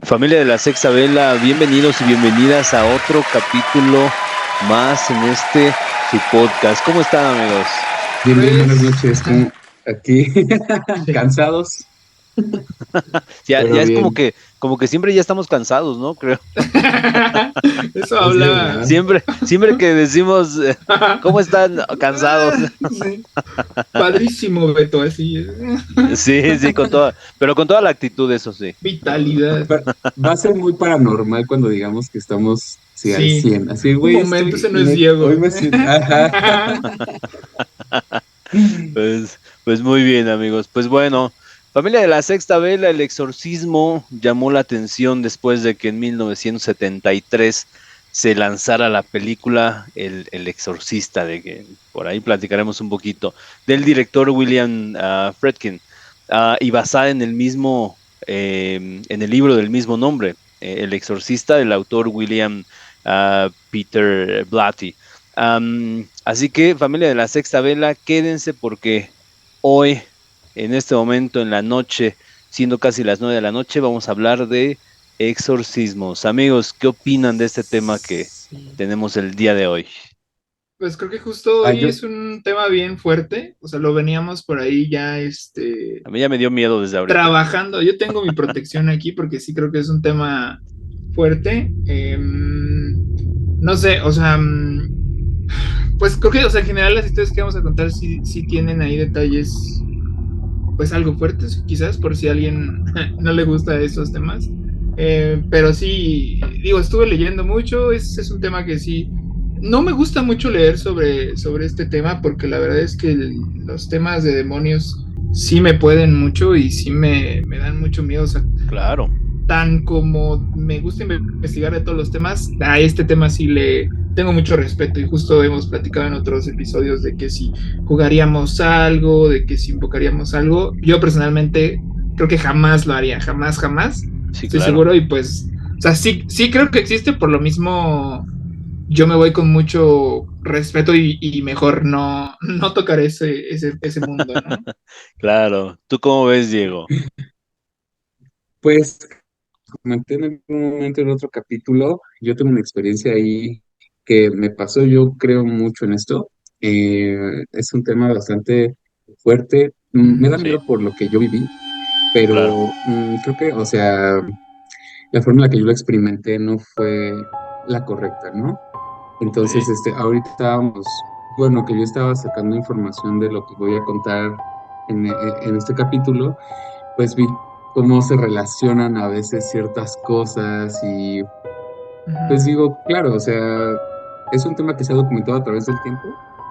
Familia de la Sexta Vela, bienvenidos y bienvenidas a otro capítulo más en su podcast. ¿Cómo están, amigos? Bien, buenas Pues, noches. Aquí sí. cansados, Ya pero es bien. como que siempre ya estamos cansados, ¿no? Creo. Eso Es habla. verdad. Siempre que decimos, ¿cómo están? Cansados. Sí. Padrísimo, Beto, así. Sí, pero con toda la actitud, eso sí. Vitalidad. Va, va a ser muy paranormal cuando digamos que estamos, sí, al Sí. 100. Así, Un güey, momento, ese no es hoy Diego. me siento, ajá. Pues muy bien, amigos. Pues bueno, familia de la Sexta Vela, El Exorcismo llamó la atención después de que en 1973 se lanzara la película El Exorcista, de que por ahí platicaremos un poquito, del director William Friedkin, y basada en en el libro del mismo nombre, El Exorcista, del autor William Peter Blatty. Así que, familia de la Sexta Vela, quédense porque hoy, en este momento, en la noche, siendo casi las 9 de la noche, vamos a hablar de exorcismos. Amigos, ¿qué opinan de este tema que Sí. tenemos el día de hoy? Pues creo que justo Ah, hoy yo, es un tema bien fuerte. O sea, lo veníamos por ahí ya, A mí ya me dio miedo desde ahorita. trabajando. Yo tengo mi protección aquí porque sí creo que es un tema fuerte. No sé, o sea, pues creo que, o sea, en general las historias que vamos a contar sí tienen ahí detalles, pues algo fuertes, quizás, por si a alguien no le gusta esos temas. Pero sí, digo, estuve leyendo mucho, es un tema que sí, no me gusta mucho leer sobre este tema porque la verdad es que los temas de demonios sí me pueden mucho y sí me dan mucho miedo. O sea, Claro. tan como me gusta investigar de todos los temas, a este tema sí le tengo mucho respeto y justo hemos platicado en otros episodios de que si jugaríamos algo, de que si invocaríamos algo, yo personalmente creo que jamás lo haría, jamás, jamás, Sí, estoy claro. seguro y pues, o sea, sí creo que existe, por lo mismo yo me voy con mucho respeto y mejor no tocar ese mundo, ¿no? Claro. ¿Tú cómo ves, Diego? pues, comenté en algún momento en otro capítulo, yo tengo una experiencia ahí que me pasó, yo creo mucho en esto. Es un tema bastante fuerte. Me da Ujú. Sí, miedo por lo que yo viví, claro. pero creo que, o sea, la forma en la que yo lo experimenté no fue la correcta, ¿no? Ok. Entonces, ahorita estábamos, bueno, que yo estaba sacando información de lo que voy a contar en este capítulo, pues vi cómo se relacionan a veces ciertas cosas y pues Ujú. digo, claro, o sea, es un tema que se ha documentado a través del tiempo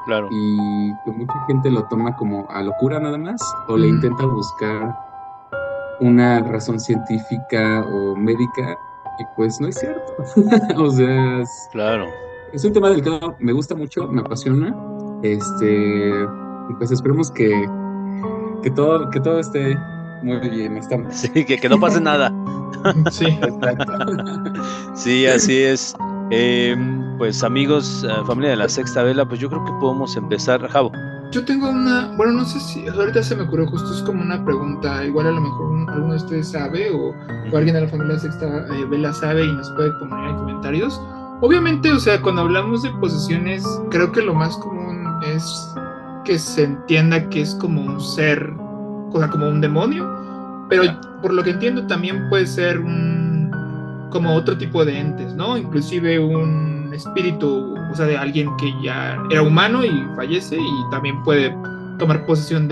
Claro. y que mucha gente lo toma como a locura nada más o le Ujú. intenta buscar una razón científica o médica, y pues no es cierto. O sea, Claro. es un tema del que me gusta mucho, me apasiona. Y pues esperemos que todo esté muy bien. Sí, Estamos. que no pase nada. Sí. Exacto. Sí, así es. Pues amigos, familia de la Sexta Vela, pues yo creo que podemos empezar. Javo. Yo tengo una, bueno, no sé si ahorita se me ocurrió, justo es como una pregunta, igual a lo mejor alguno de ustedes sabe o Ujú. alguien de la familia Sexta Vela sabe y nos puede poner en comentarios. Obviamente, o sea, cuando hablamos de posesiones, creo que lo más común es que se entienda que es como un ser, o sea, como un demonio, pero Ya. por lo que entiendo también puede ser como otro tipo de entes, ¿no? Inclusive un espíritu, o sea, de alguien que ya era humano y fallece y también puede tomar posesión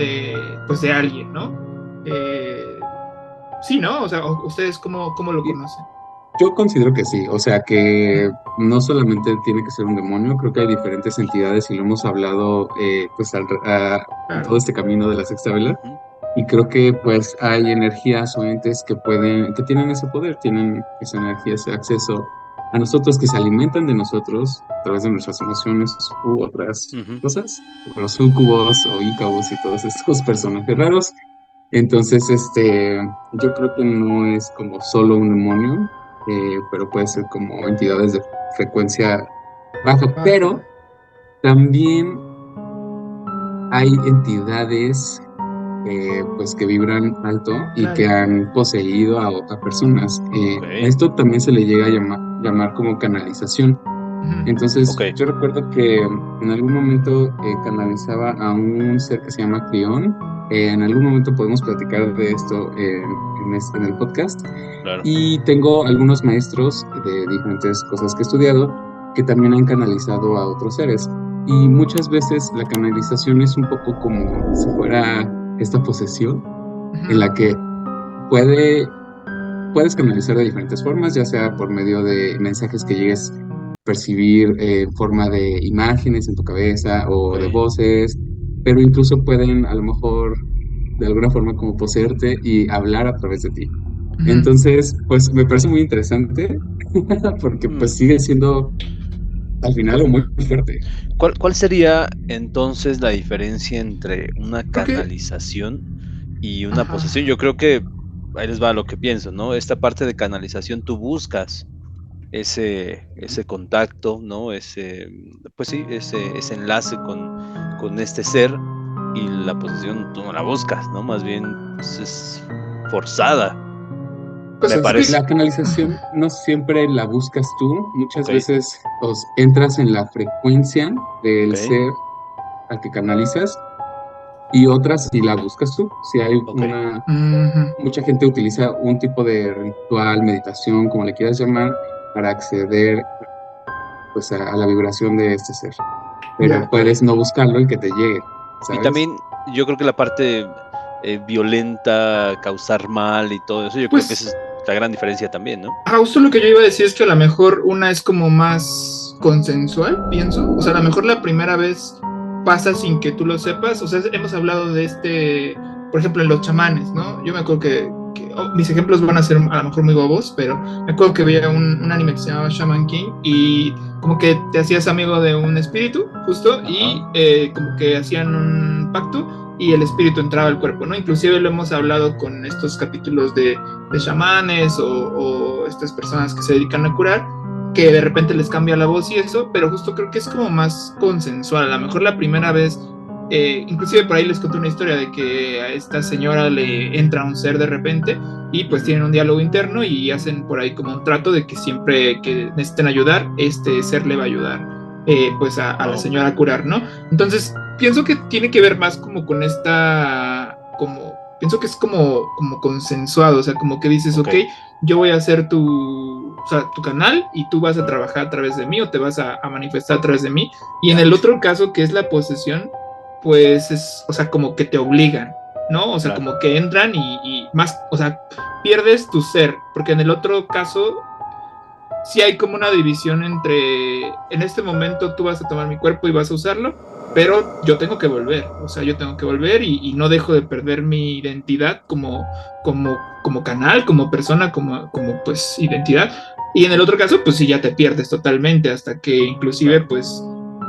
pues, de alguien, ¿no? Sí, ¿no? O sea, ¿ustedes cómo lo Y conocen? yo considero que sí, o sea que no solamente tiene que ser un demonio, creo que hay diferentes entidades y lo hemos hablado pues en todo Claro. este camino de la sexta vela. Ujú. Y creo que pues hay energías o entes que que tienen ese poder, tienen esa energía, ese acceso a nosotros, que se alimentan de nosotros a través de nuestras emociones u otras Ujú. cosas, como los súcubos o íncubos y todos estos personajes raros. Entonces, yo creo que no es como solo un demonio, pero puede ser como entidades de frecuencia baja, Baja. pero también hay entidades pues que vibran alto y Claro. que han poseído a personas. Ok. A esto también se le llega a llamar como canalización. Ujú. Entonces, Ok. yo recuerdo que en algún momento canalizaba a un ser que se llama Crión. En algún momento podemos platicar de esto en el podcast. Claro. Y tengo algunos maestros de diferentes cosas que he estudiado que también han canalizado a otros seres. Y muchas veces la canalización es un poco como si fuera esta posesión en la Ujú. que puedes canalizar de diferentes formas, ya sea por medio de mensajes que llegues a percibir en forma de imágenes en tu cabeza o de Ok. voces, pero incluso pueden a lo mejor de alguna forma como poseerte y hablar a través de ti. Ujú. Entonces, pues me parece muy interesante porque pues Mm. sigue siendo al final algo muy fuerte. ¿Cuál sería entonces la diferencia entre una Creo que, canalización y una ajá. posesión? Yo creo que ahí les va lo que pienso, ¿no? Esta parte de canalización tú buscas ese contacto, ¿no? Pues sí, ese enlace con este ser, y la posesión tú no la buscas, ¿no? Más bien pues, es forzada, Pues me La, es que, parece. la canalización no siempre la buscas tú, muchas Ok, veces entras en la frecuencia ok, del ser al que canalizas y otras si la buscas tú. Si hay ok. ujú. mucha gente utiliza un tipo de ritual, meditación, como le quieras llamar, para acceder pues a la vibración de este ser. Pero Ya. Ok. puedes no buscarlo y que te llegue, Y ¿sabes? también yo creo que la parte violenta, causar mal y todo eso, yo creo que esa Pues es la gran diferencia también, ¿no? justo lo que yo iba a decir es que a lo mejor una es como más consensual, pienso. O sea, a lo mejor la primera vez pasa sin que tú lo sepas. O sea, hemos hablado de por ejemplo, en los chamanes, ¿no? Yo me acuerdo mis ejemplos van a ser a lo mejor muy bobos, pero me acuerdo que había un anime que se llamaba Shaman King y como que te hacías amigo de un espíritu, justo, y Ajá. como que hacían un pacto y el espíritu entraba al cuerpo, ¿no? Inclusive lo hemos hablado con estos capítulos de chamanes o estas personas que se dedican a curar, que de repente les cambia la voz y eso, pero justo creo que es como más consensual. A lo mejor la primera vez, inclusive por ahí les conté una historia de que a esta señora le entra un ser de repente y pues tienen un diálogo interno y hacen por ahí como un trato de que siempre que necesiten ayudar, este ser le va a ayudar pues a la Wow. señora a curar, ¿no? Entonces, pienso que tiene que ver más como con pienso que es como consensuado, o sea, como que dices, Ok. ok, yo voy a hacer tu canal y tú vas a trabajar a través de mí o te vas a manifestar a través de mí. Y en Ya. el otro caso, que es la posesión, pues es, o sea, como que te obligan, ¿no? O sea, Claro. como que entran y más, o sea, pierdes tu ser, porque en el otro caso sí hay como una división entre, en este momento tú vas a tomar mi cuerpo y vas a usarlo, pero yo tengo que volver, o sea, yo tengo que volver y no dejo de perder mi identidad como canal, como persona, como pues identidad. Y en el otro caso, pues sí, ya te pierdes totalmente hasta que inclusive Claro. pues,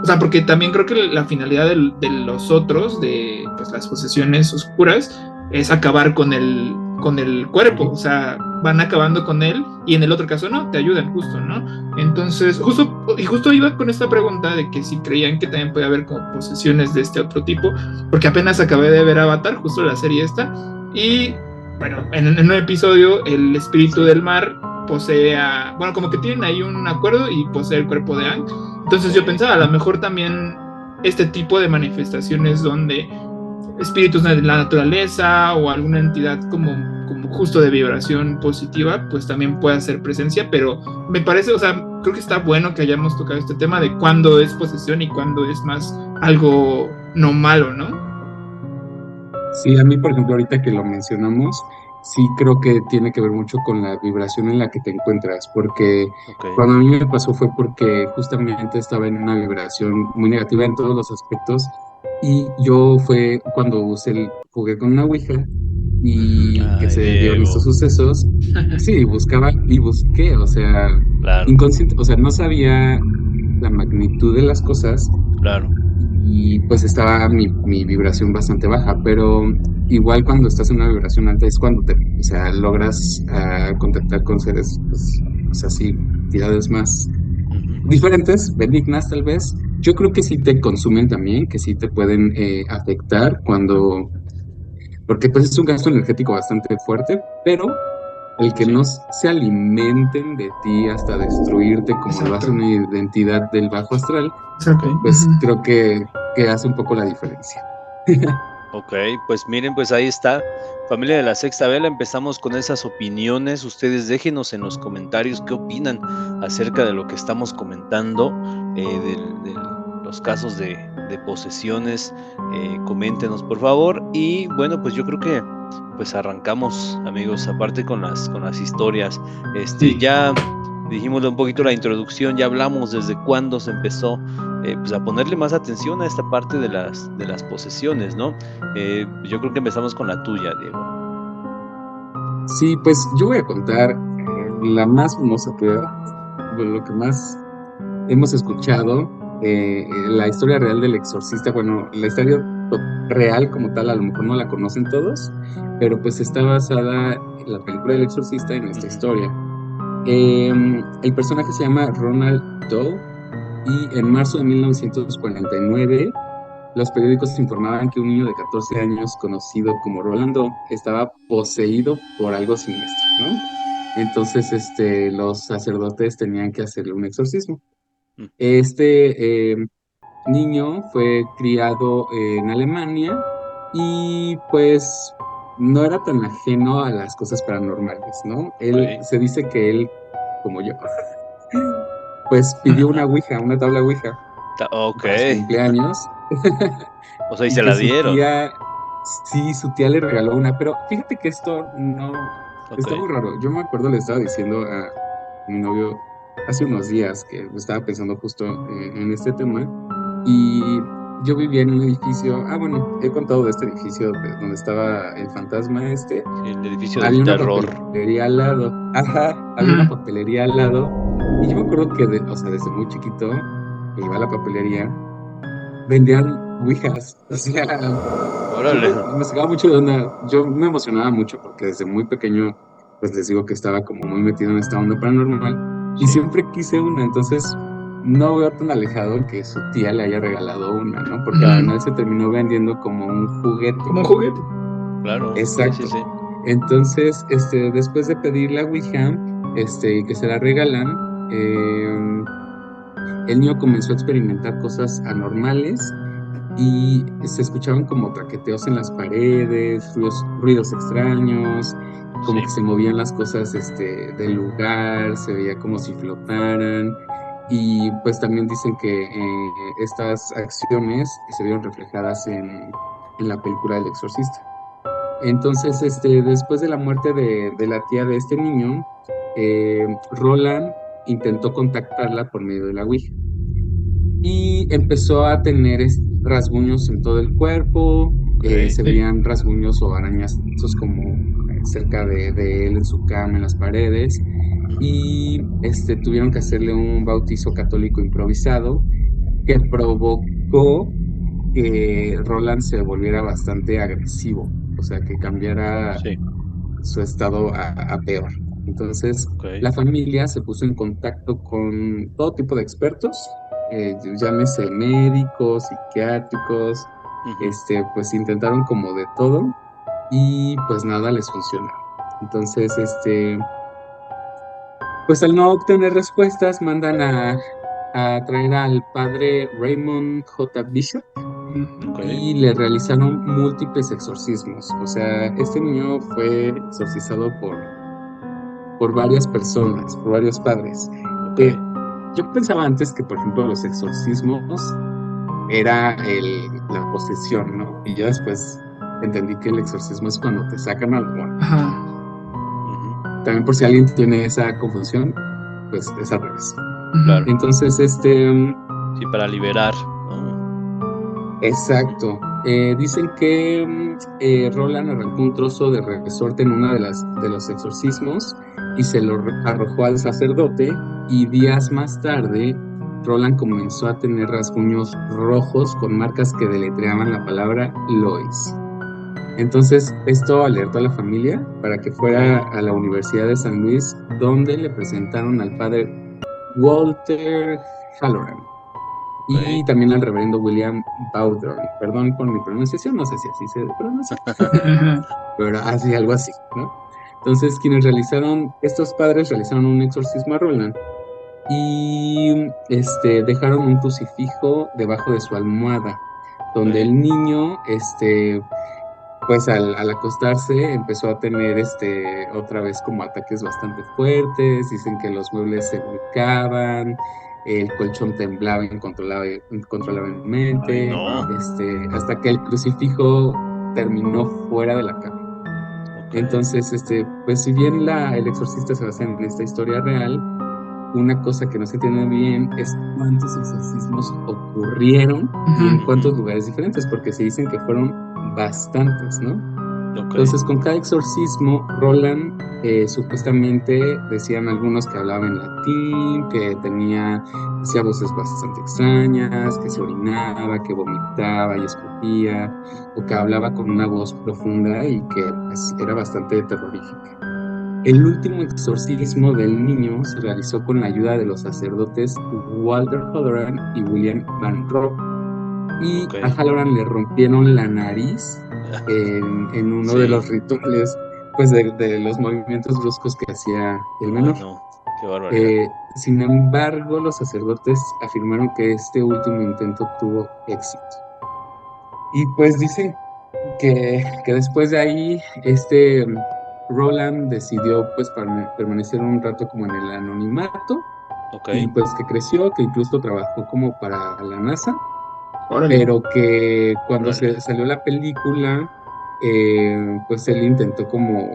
o sea, porque también creo que la finalidad de los otros, de pues las posesiones oscuras, es acabar con el cuerpo, o sea, van acabando con él y en el otro caso no, te ayudan justo, ¿no? Entonces, justo iba con esta pregunta de que si creían que también puede haber como posesiones de este otro tipo, porque apenas acabé de ver Avatar, justo la serie esta, y bueno, en un episodio el espíritu del mar bueno, como que tienen ahí un acuerdo y posee el cuerpo de Aang. Entonces yo Ok. pensaba, a lo mejor también este tipo de manifestaciones donde espíritus de la naturaleza o alguna entidad como justo de vibración positiva, pues también puede hacer presencia, pero me parece, o sea, creo que está bueno que hayamos tocado este tema de cuándo es posesión y cuándo es más algo no malo, ¿no? Sí, a mí, por ejemplo, ahorita que lo mencionamos, sí creo que tiene que ver mucho con la vibración en la que te encuentras, porque Ok. cuando a mí me pasó fue porque justamente estaba en una vibración muy negativa en todos los aspectos y yo fue cuando jugué con una ouija y que Ay, se dieron estos Diego. sucesos, sí, buscaba y busqué, o sea, Claro, inconsciente, o sea, no sabía la magnitud de las cosas claro. y pues estaba mi vibración bastante baja, pero igual cuando estás en una vibración alta es cuando o sea, logras contactar con seres, pues, o sea, sí, entidades más Ujú. diferentes, benignas tal vez. Yo creo que sí te consumen también, que sí te pueden afectar cuando porque pues es un gasto energético bastante fuerte, pero el que Sí. no se alimenten de ti hasta destruirte como lo hace Exacto. una identidad del bajo astral, Exacto. pues Ujú. creo que hace un poco la diferencia. Ok, pues miren, pues ahí está. Familia de la Sexta Vela, empezamos con esas opiniones. Ustedes déjenos en los comentarios qué opinan acerca de lo que estamos comentando, de los casos de posesiones. Coméntenos, por favor. Y bueno, pues yo creo que pues arrancamos, amigos, aparte con las historias. Sí. Ya dijimos un poquito la introducción, ya hablamos desde cuándo se empezó pues a ponerle más atención a esta parte de las posesiones, ¿no? Yo creo que empezamos con la tuya, Diego. Sí, pues yo voy a contar la más famosa lo que más hemos escuchado, la historia real del exorcista. Bueno, la historia real como tal, a lo mejor no la conocen todos, pero pues está basada en la película del exorcista en esta Ujú. historia. El personaje se llama Ronald Doe y en marzo de 1949 los periódicos informaban que un niño de 14 años conocido como Rolando estaba poseído por algo siniestro, ¿no? Entonces, los sacerdotes tenían que hacerle un exorcismo. Mm. Este niño fue criado en Alemania y pues no era tan ajeno a las cosas paranormales, ¿no? Él, Ok. se dice que él, como yo, pues pidió una ouija, una tabla ouija Ok. para su cumpleaños O sea, y y se que la su dieron. tía, sí, su tía le regaló una, pero fíjate que esto no, Ok. está muy raro. Yo me acuerdo, le estaba diciendo a mi novio hace unos días que estaba pensando justo en este tema y yo vivía en un edificio, bueno, he contado de este edificio donde estaba el fantasma Sí, el edificio del había una terror. papelería al lado, ajá, había una Ujú. papelería al lado y yo me acuerdo que, o sea, desde muy chiquito, que iba a la papelería, vendían ouijas, o sea, yo Órale. me sacaba mucho de onda, yo me emocionaba mucho porque desde muy pequeño, pues les digo que estaba como muy metido en esta onda paranormal y Sí. siempre quise una, entonces no veo tan alejado que su tía le haya regalado una, ¿no? Porque al Ujú. final se terminó vendiendo como un juguete. Como un juguete. Claro. Sí, sí, Exacto. sí. Entonces, después de pedir la ouija, y que se la regalan, el niño comenzó a experimentar cosas anormales y se escuchaban como traqueteos en las paredes, ruidos extraños, como Sí. que se movían las cosas del lugar, se veía como si flotaran. Y pues también dicen que estas acciones se vieron reflejadas en la película del Exorcista. Entonces, después de la muerte de la tía de este niño, Roland intentó contactarla por medio de la Ouija y empezó a tener rasguños en todo el cuerpo, Ok. se Sí. veían rasguños o arañazos como cerca de él en su cama, en las paredes, Ujú. y tuvieron que hacerle un bautizo católico improvisado que provocó que Roland se volviera bastante agresivo, o sea, que cambiara Sí. su estado a peor. Entonces, Ok. la familia se puso en contacto con todo tipo de expertos, llámese médicos, psiquiátricos, Ujú. pues intentaron como de todo y pues nada les funcionaba. Entonces, pues al no obtener respuestas, mandan a traer al padre Raymond J. Bishop Ok. y le realizaron múltiples exorcismos. O sea, este niño fue exorcizado por varias personas, por varios padres. Ok. Eh, yo pensaba antes que, por ejemplo, los exorcismos era la posesión, ¿no? Y ya después entendí que el exorcismo es cuando te sacan al demonio. Ajá. Ujú. También por si alguien tiene esa confusión, pues es al revés. Claro. Ujú. Entonces, Sí, para liberar, ¿no? Ujú. exacto. Dicen que Roland arrancó un trozo de resorte en una de los exorcismos y se lo arrojó al sacerdote y días más tarde Roland comenzó a tener rasguños rojos con marcas que deletreaban la palabra Lois. Entonces, esto alertó a la familia para que Ok. fuera a la Universidad de San Luis, donde le presentaron al padre Walter Halloran. y también al reverendo William Bowdern. Perdón por mi pronunciación, no sé si así se pronuncia, Ajá. pero así, algo así, ¿no? Entonces, estos padres realizaron un exorcismo a Roland y dejaron un crucifijo debajo de su almohada, donde Ok. el niño, pues al acostarse empezó a tener otra vez como ataques bastante fuertes. Dicen que los muebles se volcaban, el colchón temblaba Ay, incontrolablemente, no. hasta que el crucifijo terminó fuera de la cama. Ok. Entonces, pues si bien el exorcista se basa en esta historia real, una cosa que no se entiende bien es cuántos exorcismos ocurrieron y en Ujú. cuántos Ujú. lugares diferentes, porque se dicen que fueron bastantes, ¿no? Ok. Entonces, con cada exorcismo, Roland supuestamente decían algunos que hablaba en latín, hacía voces bastante extrañas, que se orinaba, que vomitaba y escupía, o que hablaba con una voz profunda y que pues, era bastante terrorífica. El último exorcismo del niño se realizó con la ayuda de los sacerdotes Walter Halloran y William Van Rock, y Ok. a Halloran le rompieron la nariz en uno de Sí. los rituales, pues de los movimientos bruscos que hacía el Ay, menor. no. Qué barbaridad. Sin embargo, los sacerdotes afirmaron que este último intento tuvo éxito. Y pues dicen que después de ahí, Roland decidió pues permanecer un rato como en el anonimato, Ok. y pues que creció, que incluso trabajó como para la NASA, Órale. pero que cuando Órale. se salió la película, pues él intentó como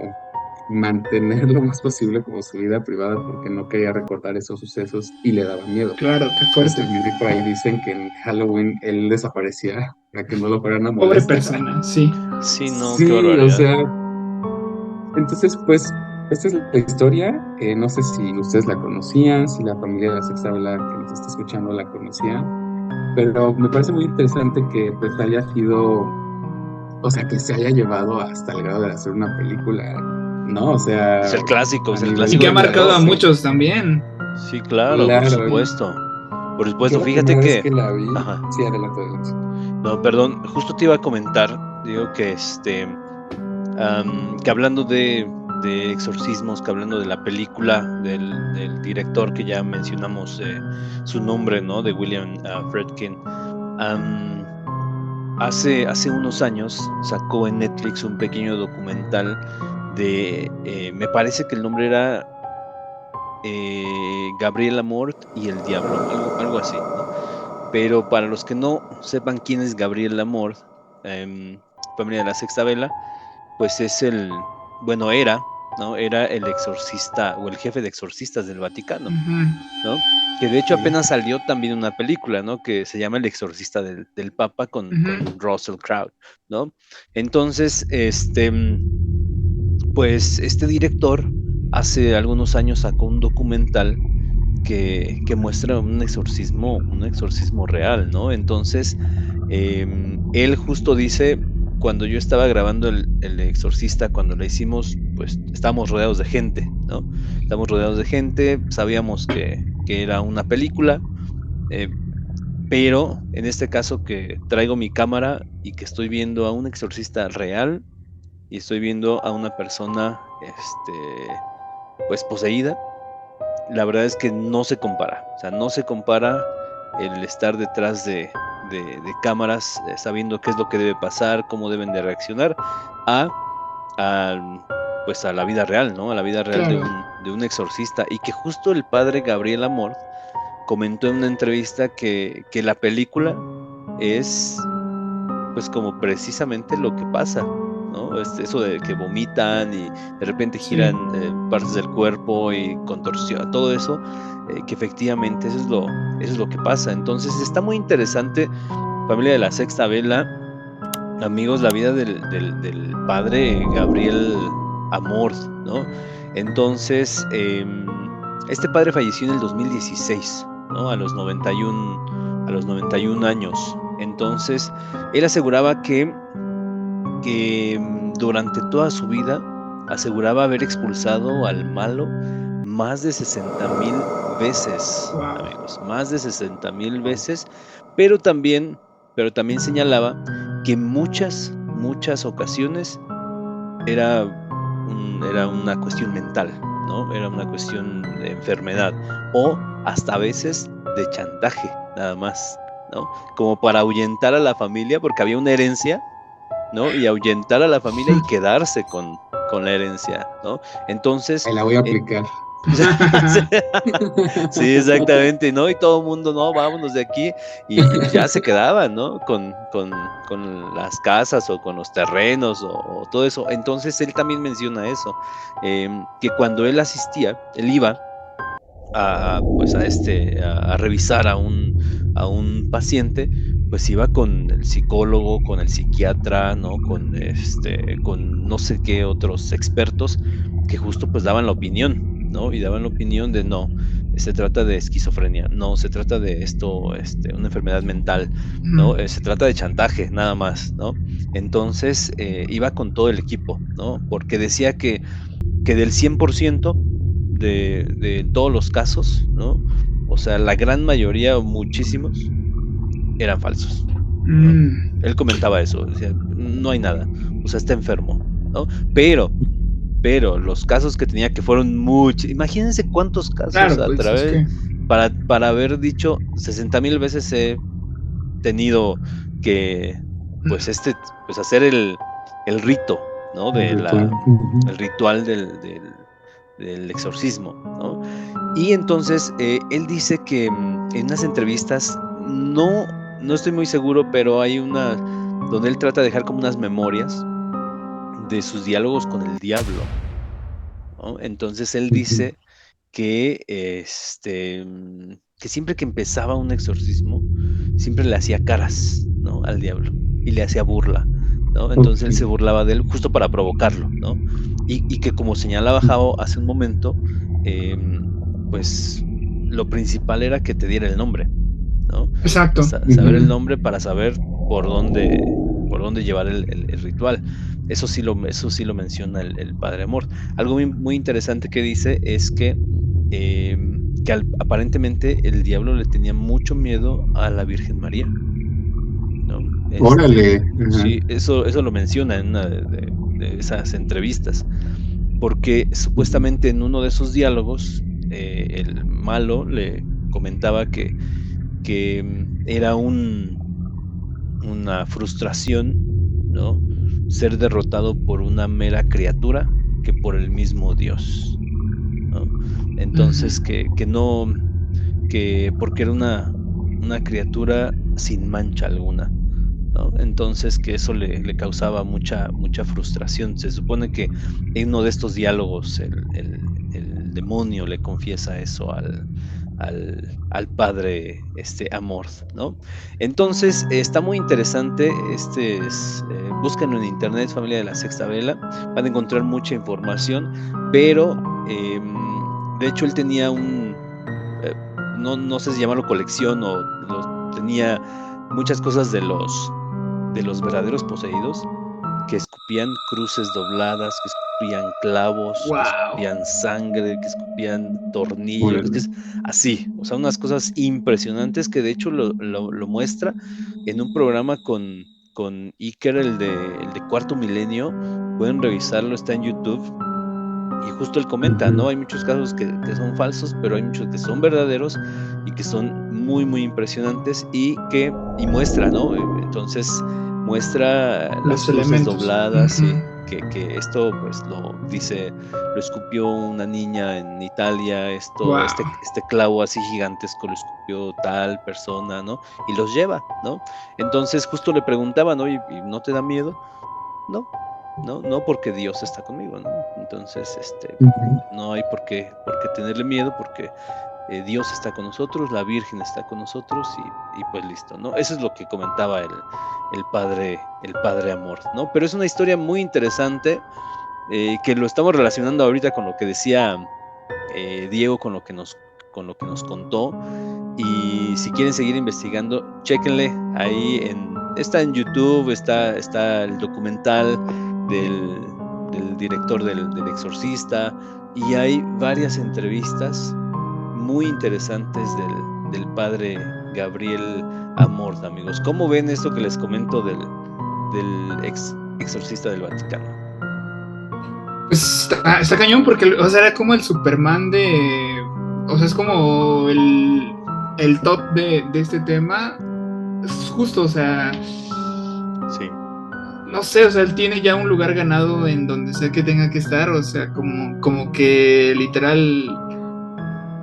mantener lo más posible como su vida privada porque no quería recordar esos sucesos y le daba miedo. Claro, qué Entonces fuerte. también por ahí dicen que en Halloween él desaparecía para que no lo fueran a Pobre molestar. persona, sí. Sí, no, qué Sí, o barbaridad. sea, entonces pues esta es la historia. No sé si ustedes la conocían, si la familia de la Sexta Vela que nos está escuchando la conocía, pero me parece muy interesante que pues haya sido, o sea, que se haya llevado hasta el grado de hacer una película, ¿no? O sea, Es a el nivel Y que ha clásico de marcado a terror. mundial, sí. muchos también. Sí, claro, por Claro, y supuesto. Por yo supuesto, la fíjate primera vez que, que la vi, ajá, sí, adelante, adelante. no, perdón, justo te iba a comentar, digo que que hablando de exorcismos, que hablando de la película del director que ya mencionamos su nombre, ¿no? De William Friedkin. am, hace unos años sacó en Netflix un pequeño documental me parece que el nombre era Gabriel Amort y el Diablo, algo así, ¿no? Pero para los que no sepan quién es Gabriel Amort, familia de la Sexta Vela, pues bueno, ¿no? Era el exorcista o el jefe de exorcistas del Vaticano, Ujú. ¿no? Que de hecho Sí. apenas salió también una película, ¿no? Que se llama El exorcista del Papa con Ujú. Russell Crowe, ¿no? Entonces, pues este director hace algunos años sacó un documental que muestra un exorcismo real, ¿no? Entonces, él justo dice, cuando yo estaba grabando el Exorcista, cuando lo hicimos, pues estábamos rodeados de gente, ¿no? Estamos rodeados de gente, sabíamos que era una película, eh, pero en este caso que traigo mi cámara y que estoy viendo a un exorcista real y estoy viendo a una persona, pues poseída, la verdad es que no se compara. O sea, no se compara el estar detrás de cámaras, sabiendo qué es lo que debe pasar, cómo deben de reaccionar, a, pues a la vida real, ¿no? A la vida real de Claro. un exorcista. Y que justo el padre Gabriel Amor comentó en una entrevista que la película es pues como precisamente lo que pasa, ¿no? Eso de que vomitan y de repente Sí. giran partes del cuerpo y contorsión, todo eso, que efectivamente eso es lo que pasa. Entonces está muy interesante, familia de la Sexta Vela, amigos, la vida del padre Gabriel Amor, ¿no? Entonces, este padre falleció en el 2016, ¿no? A los 91 años. Entonces, él aseguraba que durante toda su vida aseguraba haber expulsado al malo más de 60,000 veces, Wow. amigos, más de 60,000 veces, pero también señalaba que muchas ocasiones era una cuestión mental, ¿no? Era una cuestión de enfermedad o hasta a veces de chantaje, nada más, ¿no? Como para ahuyentar a la familia, porque había una herencia, ¿no? Y ahuyentar a la familia y quedarse con la herencia, ¿no? Entonces, Ahí la voy a aplicar. sí, exactamente, ¿no? Y todo el mundo, no, vámonos de aquí, y ya se quedaban, ¿no? Con las casas o con los terrenos o todo eso. Entonces él también menciona eso, que cuando él asistía, él iba pues a revisar a un paciente, pues iba con el psicólogo, con el psiquiatra, ¿no? Con no sé qué otros expertos que justo pues daban la opinión, ¿no? Y daban la opinión de no, se trata de esquizofrenia, no, se trata de esto, una enfermedad mental, ¿no? Se trata de chantaje, nada más, ¿no? Entonces iba con todo el equipo, ¿no? Porque decía que del 100% de todos los casos, ¿no? O sea, la gran mayoría o muchísimos eran falsos, ¿no? Él comentaba eso, decía, no hay nada, o sea, está enfermo, ¿no? Pero los casos que tenía, que fueron muchos, imagínense cuántos casos Claro, a pues es través, que. para haber dicho 60,000 veces he tenido que, pues pues hacer el rito, ¿no? El ritual. El ritual del exorcismo, ¿no? Y entonces él dice que en unas entrevistas, no estoy muy seguro, pero hay una donde él trata de dejar como unas memorias de sus diálogos con el diablo, ¿no? Entonces él dice que que siempre que empezaba un exorcismo, siempre le hacía caras, ¿no? Al diablo y le hacía burla, ¿no? Entonces él se burlaba de él justo para provocarlo, ¿no? Y que como señalaba Jao hace un momento, pues lo principal era que te diera el nombre, ¿no? Exacto. Saber el nombre para saber por dónde llevar el ritual. Eso sí lo menciona el Padre Amor. Algo muy interesante que dice es que aparentemente el diablo le tenía mucho miedo a la Virgen María, ¿no? Órale. Sí, eso lo menciona en una de esas entrevistas, porque supuestamente en uno de esos diálogos el malo le comentaba que era una frustración, ¿no? Ser derrotado por una mera criatura que por el mismo Dios, ¿no? Entonces que no, que porque era una criatura sin mancha alguna, ¿no? Entonces que eso le causaba mucha frustración. Se supone que en uno de estos diálogos el demonio le confiesa eso al padre Amorth, ¿no? Entonces está muy interesante. Búsquenlo en internet, Familia de la Sexta Vela, van a encontrar mucha información, pero de hecho él tenía no sé si llamarlo colección o tenía muchas cosas de los verdaderos poseídos, que escupían cruces dobladas, que escupían clavos, que escupían sangre, que escupían tornillos, que es así, o sea, unas cosas impresionantes que de hecho lo muestra en un programa con Iker, el de Cuarto Milenio. Pueden revisarlo, está en YouTube. Y justo él comenta, ¿no? Hay muchos casos que son falsos, pero hay muchos que son verdaderos y que son muy, muy impresionantes y muestra, ¿no? Entonces muestra las cruces elementos dobladas, sí, que esto pues lo escupió una niña en Italia, este clavo así gigantesco lo escupió tal persona, ¿no? Y los lleva, ¿no? Entonces justo le preguntaban, ¿no? ¿Y no te da miedo? No, porque Dios está conmigo, ¿no? Entonces, no hay por qué tenerle miedo, porque Dios está con nosotros, la Virgen está con nosotros y pues listo, ¿no? Eso es lo que comentaba el padre Amor, ¿no? Pero es una historia muy interesante que lo estamos relacionando ahorita con lo que decía Diego, con lo que nos contó. Y si quieren seguir investigando, chéquenle ahí está en YouTube, está el documental del director del Exorcista, y hay varias entrevistas muy interesantes del padre Gabriel Amorth, amigos. ¿Cómo ven esto que les comento del exorcista del Vaticano? Pues está cañón porque, o sea, era como el Superman o sea, es como el top de este tema. Es justo, o sea, Sí, no sé, o sea, él tiene ya un lugar ganado en donde sea que tenga que estar, o sea, como que literal.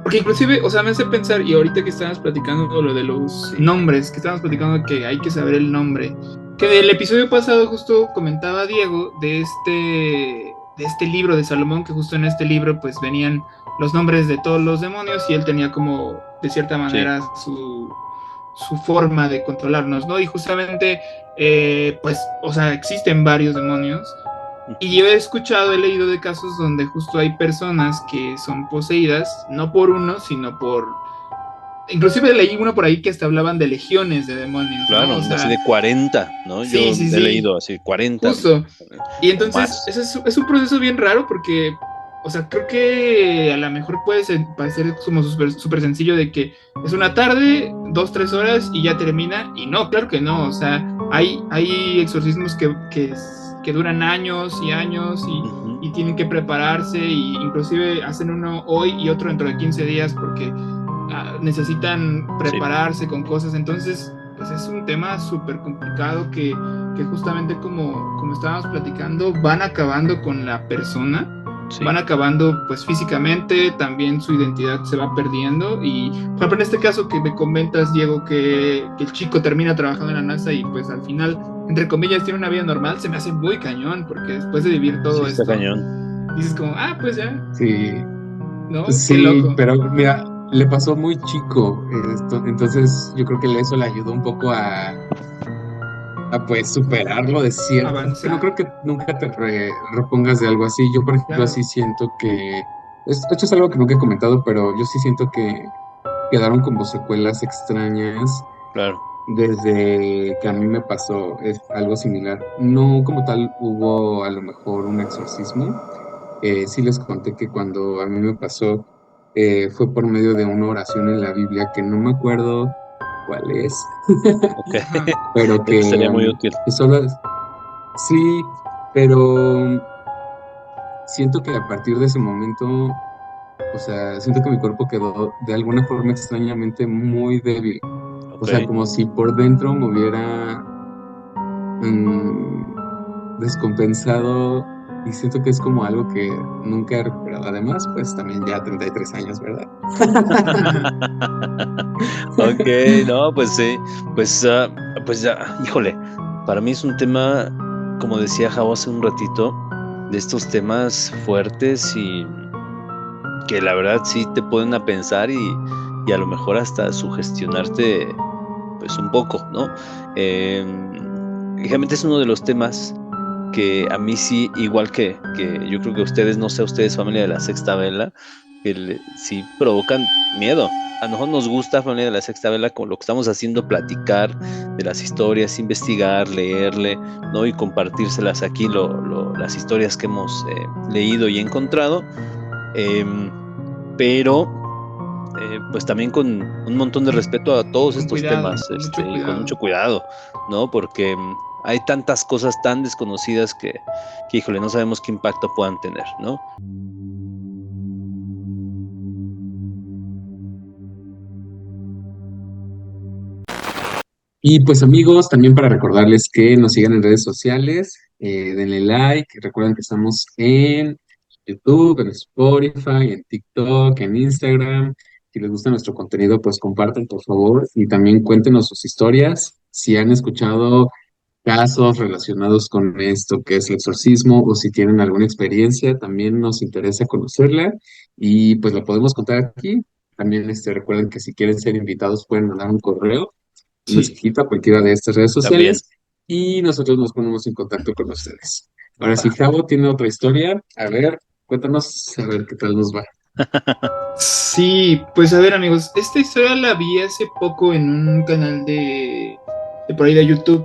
Porque inclusive, o sea, me hace pensar, y ahorita que estábamos platicando lo de los nombres, que estábamos platicando que hay que saber el nombre, que del episodio pasado justo comentaba Diego de este libro de Salomón, que justo en este libro pues venían los nombres de todos los demonios y él tenía como, de cierta manera, su forma de controlarnos, ¿no? Y justamente, pues, o sea, existen varios demonios. Y yo he leído de casos donde justo hay personas que son poseídas, no por uno, sino por... Inclusive leí uno por ahí que hasta hablaban de legiones de demonios, claro, ¿no? O sea, así de 40, ¿no? Yo sí, sí, he sí, leído así, 40 justo. Y o entonces, más. es un proceso bien raro porque, o sea, creo que a lo mejor puede parecer como súper sencillo de que es una tarde, 2, 3 horas y ya termina. Y no, claro que no. O sea, hay exorcismos que duran años y años y tienen que prepararse y inclusive hacen uno hoy y otro dentro de 15 días porque necesitan prepararse con cosas. Entonces, pues es un tema súper complicado que justamente como estábamos platicando, van acabando con la persona, van acabando pues físicamente, también su identidad se va perdiendo y por ejemplo en este caso que me comentas, Diego, que el chico termina trabajando en la NASA y pues al final, entre comillas, tiene una vida normal, se me hace muy cañón porque después de vivir todo Sí, está esto, cañón. dices como, pues ya, Sí, ¿no? Qué sí, loco. pero mira, le pasó muy chico esto, entonces yo creo que eso le ayudó un poco a pues superarlo de cierto, que no Avanzar, creo que nunca te repongas de algo así. Yo, por ejemplo, claro. así siento que, esto es algo que nunca he comentado, pero yo sí siento que quedaron como secuelas extrañas Claro, desde que a mí me pasó algo similar. No como tal hubo a lo mejor un exorcismo. Sí les conté que cuando a mí me pasó fue por medio de una oración en la Biblia que no me acuerdo cuál es, ok. Ajá. pero Eso sería muy que, útil. que solo sí, pero siento que a partir de ese momento, o sea, siento que mi cuerpo quedó de alguna forma extrañamente muy débil. O Ok. sea, como si por dentro me hubiera mm, descompensado y siento que es como algo que nunca he recuperado. Además, pues también ya 33 años, ¿verdad? Ok, no, pues sí, pues, pues ya, híjole, para mí es un tema, como decía Javo hace un ratito, de estos temas fuertes y que la verdad sí te ponen a pensar y a lo mejor hasta sugestionarte, pues un poco, ¿no? Realmente es uno de los temas que a mí sí, igual que yo creo que ustedes, no sé, ustedes, familia de la Sexta Vela, que sí provocan miedo. A nosotros nos gusta, familia de la Sexta Vela, con lo que estamos haciendo, platicar de las historias, investigar, leerle, ¿no? Y compartírselas aquí, las historias que hemos leído y encontrado. Em, pero pues también con un montón de respeto a todos Con estos cuidado, temas, con mucho y con cuidado. mucho cuidado, ¿no? Porque hay tantas cosas tan desconocidas híjole, no sabemos qué impacto puedan tener, ¿no? Y pues amigos, también para recordarles que nos sigan en redes sociales, denle like, recuerden que estamos en YouTube, en Spotify, en TikTok, en Instagram. Si les gusta nuestro contenido, pues compartan por favor y también cuéntenos sus historias, si han escuchado casos relacionados con esto que es el exorcismo o si tienen alguna experiencia, también nos interesa conocerla y pues lo podemos contar aquí. También recuerden que si quieren ser invitados pueden mandar un correo, un Sí, mensajito a cualquiera de estas redes También. sociales y nosotros nos ponemos en contacto con ustedes. Ahora, si Javo tiene otra historia, a ver, cuéntanos, a ver qué tal nos va. sí, pues a ver amigos, esta historia la vi hace poco en un canal de por ahí de YouTube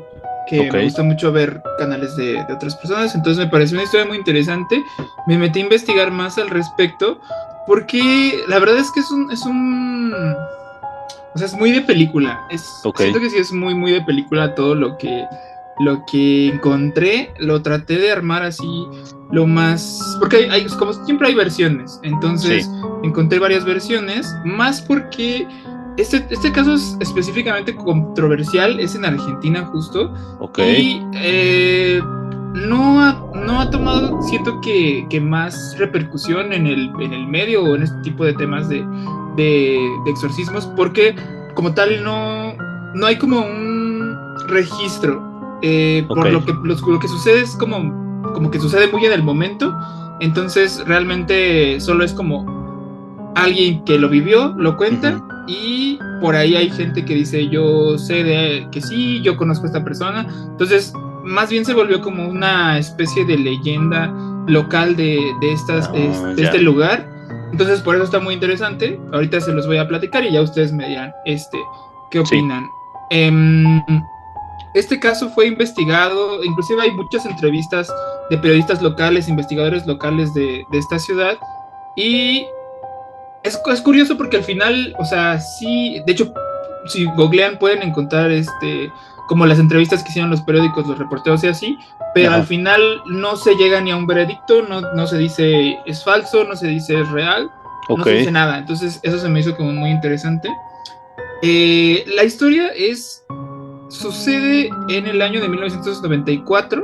que Ok. me gusta mucho ver canales de otras personas, entonces me pareció una historia muy interesante, me metí a investigar más al respecto, porque la verdad es que o sea, es muy de película, Ok. siento que sí es muy, muy de película todo lo que encontré, lo traté de armar así lo más, porque como siempre hay versiones, Sí. entonces encontré varias versiones, más porque este caso es específicamente controversial, es en Argentina justo, Ok. y no ha tomado, siento que más repercusión en el medio o en este tipo de temas de exorcismos, porque como tal no hay como un registro, Ok. por lo que sucede es como que sucede muy en el momento, entonces realmente solo es como alguien que lo vivió, lo cuenta, Ujú. y por ahí hay gente que dice yo sé de que sí, yo conozco a esta persona, entonces más bien se volvió como una especie de leyenda local de este Ya. lugar, entonces por eso está muy interesante, ahorita se los voy a platicar y ya ustedes me dirán qué Sí. opinan. Este caso fue investigado, inclusive hay muchas entrevistas de periodistas locales, investigadores locales de esta ciudad, y es curioso porque al final, o sea, sí, de hecho, si googlean pueden encontrar como las entrevistas que hicieron los periódicos, los reporteros y así, pero al Ajá. final no se llega ni a un veredicto, no se dice es falso, no se dice es real, no Ok. se dice nada, entonces eso se me hizo como muy interesante. La historia sucede en el año de 1994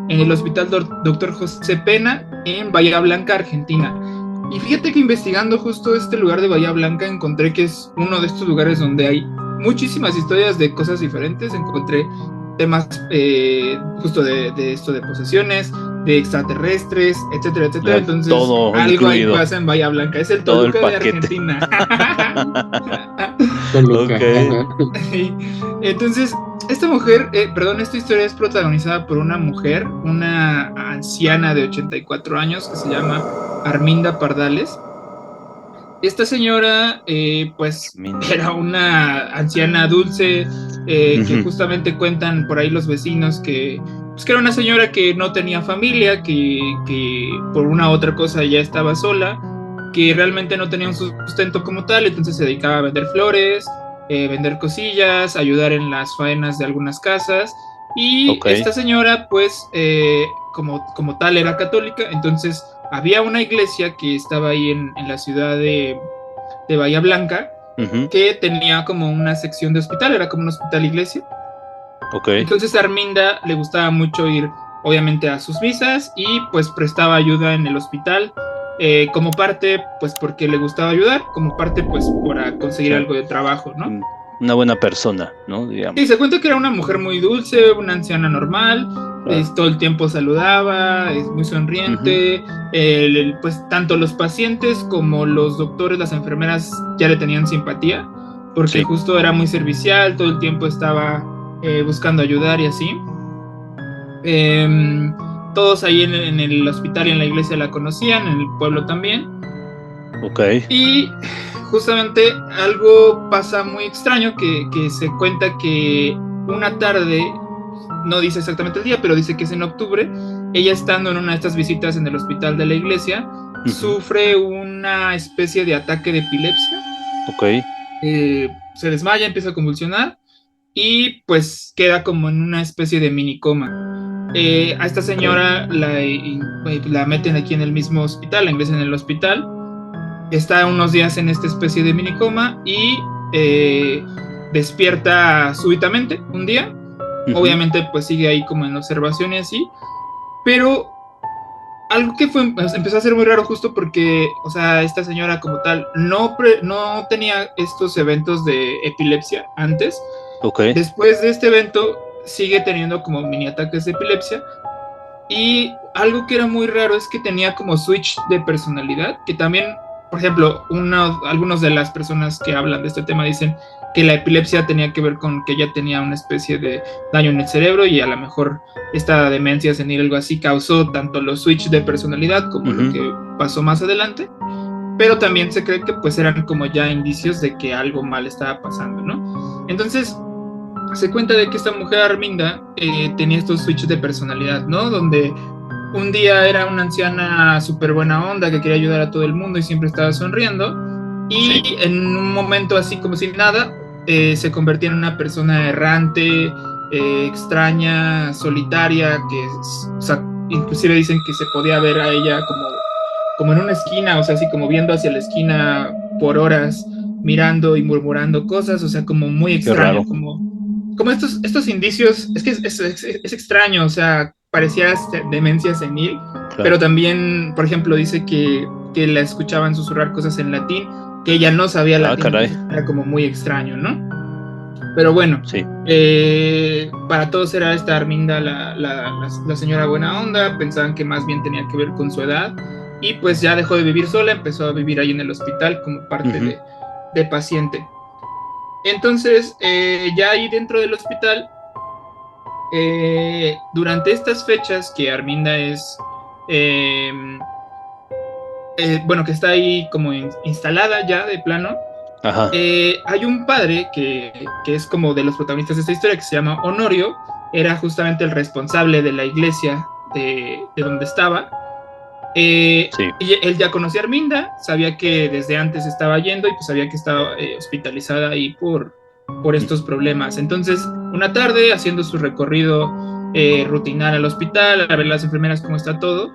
en el Hospital Dr. José Pena en Bahía Blanca, Argentina. Y fíjate que investigando justo este lugar de Bahía Blanca encontré que es uno de estos lugares donde hay muchísimas historias de cosas diferentes. Encontré temas justo de esto de posesiones, de extraterrestres, etcétera, etcétera. Ya, Entonces, todo algo ahí incluido. pasa en Bahía Blanca. Es el Todo el Toluca de paquete. Argentina. Toluca. Ok. Entonces, esta historia es protagonizada por una mujer, una anciana de 84 años que se llama Arminda Pardales. Esta señora, pues, Minda. era una anciana dulce, que Ujú. justamente cuentan por ahí los vecinos pues, que era una señora que no tenía familia, que por una u otra cosa ya estaba sola, que realmente no tenía un sustento como tal, entonces se dedicaba a vender flores, vender cosillas, ayudar en las faenas de algunas casas. Y Ok. esta señora, pues, como tal, era católica, entonces había una iglesia que estaba ahí en la ciudad de Bahía Blanca, Ujú. que tenía como una sección de hospital, era como un hospital iglesia. Ok. Entonces a Arminda le gustaba mucho ir, obviamente, a sus misas y pues prestaba ayuda en el hospital, como parte, pues porque le gustaba ayudar, como parte, pues para conseguir Sí. algo de trabajo, ¿no? Una buena persona, ¿no? Sí, Digamos. se cuenta que era una mujer muy dulce, una anciana normal, Claro. todo el tiempo saludaba, es muy Ujú. sonriente, pues tanto los pacientes como los doctores, las enfermeras ya le tenían simpatía, porque Sí. justo era muy servicial, todo el tiempo estaba buscando ayudar y así. Eh, Todos ahí en el hospital y en la iglesia la conocían, en el pueblo también. Ok. Y justamente algo pasa muy extraño que se cuenta que una tarde, no dice exactamente el día, pero dice que es en octubre, ella estando en una de estas visitas en el hospital de la iglesia, Ujú. sufre una especie de ataque de epilepsia, Ok. se desmaya, empieza a convulsionar y pues queda como en una especie de mini coma. A esta Ok. señora la meten aquí en el mismo hospital, la ingresan en el hospital, está unos días en esta especie de mini coma y despierta súbitamente un día. Ujú. Obviamente pues sigue ahí como en observación y así, pero algo que pues, empezó a ser muy raro justo porque, o sea, esta señora como tal no tenía estos eventos de epilepsia antes. Ok. Después de este evento sigue teniendo como mini ataques de epilepsia, y algo que era muy raro es que tenía como switch de personalidad, que también, por ejemplo, algunas de las personas que hablan de este tema dicen que la epilepsia tenía que ver con que ella tenía una especie de daño en el cerebro y a lo mejor esta demencia senil, algo así, causó tanto los switch de personalidad como lo Ujú. que pasó más adelante, pero también se cree que pues eran como ya indicios de que algo mal estaba pasando, ¿no? Entonces, se cuenta de que esta mujer Arminda tenía estos switches de personalidad, ¿no? Donde un día era una anciana súper buena onda que quería ayudar a todo el mundo y siempre estaba sonriendo, y Sí. en un momento así como sin nada, se convertía en una persona errante, extraña, solitaria, que, o sea, inclusive dicen que se podía ver a ella como en una esquina, o sea, así como viendo hacia la esquina por horas, mirando y murmurando cosas, o sea, como muy Qué raro. extraño, como estos indicios, es que es extraño, o sea, parecía demencia senil, Claro. pero también, por ejemplo, dice que la escuchaban susurrar cosas en latín, que ella no sabía latín, Caray. entonces era como muy extraño, ¿no? Pero bueno, Sí. para todos era esta Arminda la señora buena onda, pensaban que más bien tenía que ver con su edad, y pues ya dejó de vivir sola, empezó a vivir ahí en el hospital como parte de paciente. Entonces, ya ahí dentro del hospital, durante estas fechas que Arminda es, eh, bueno, que está ahí como instalada ya de plano, Ajá. hay un padre que es como de los protagonistas de esta historia, que se llama Honorio, era justamente el responsable de la iglesia de donde estaba. Sí. Y él ya conocía a Arminda, sabía que desde antes estaba yendo y pues sabía que estaba hospitalizada ahí por estos problemas. Entonces, una tarde, haciendo su recorrido rutinario al hospital, a ver las enfermeras cómo está todo,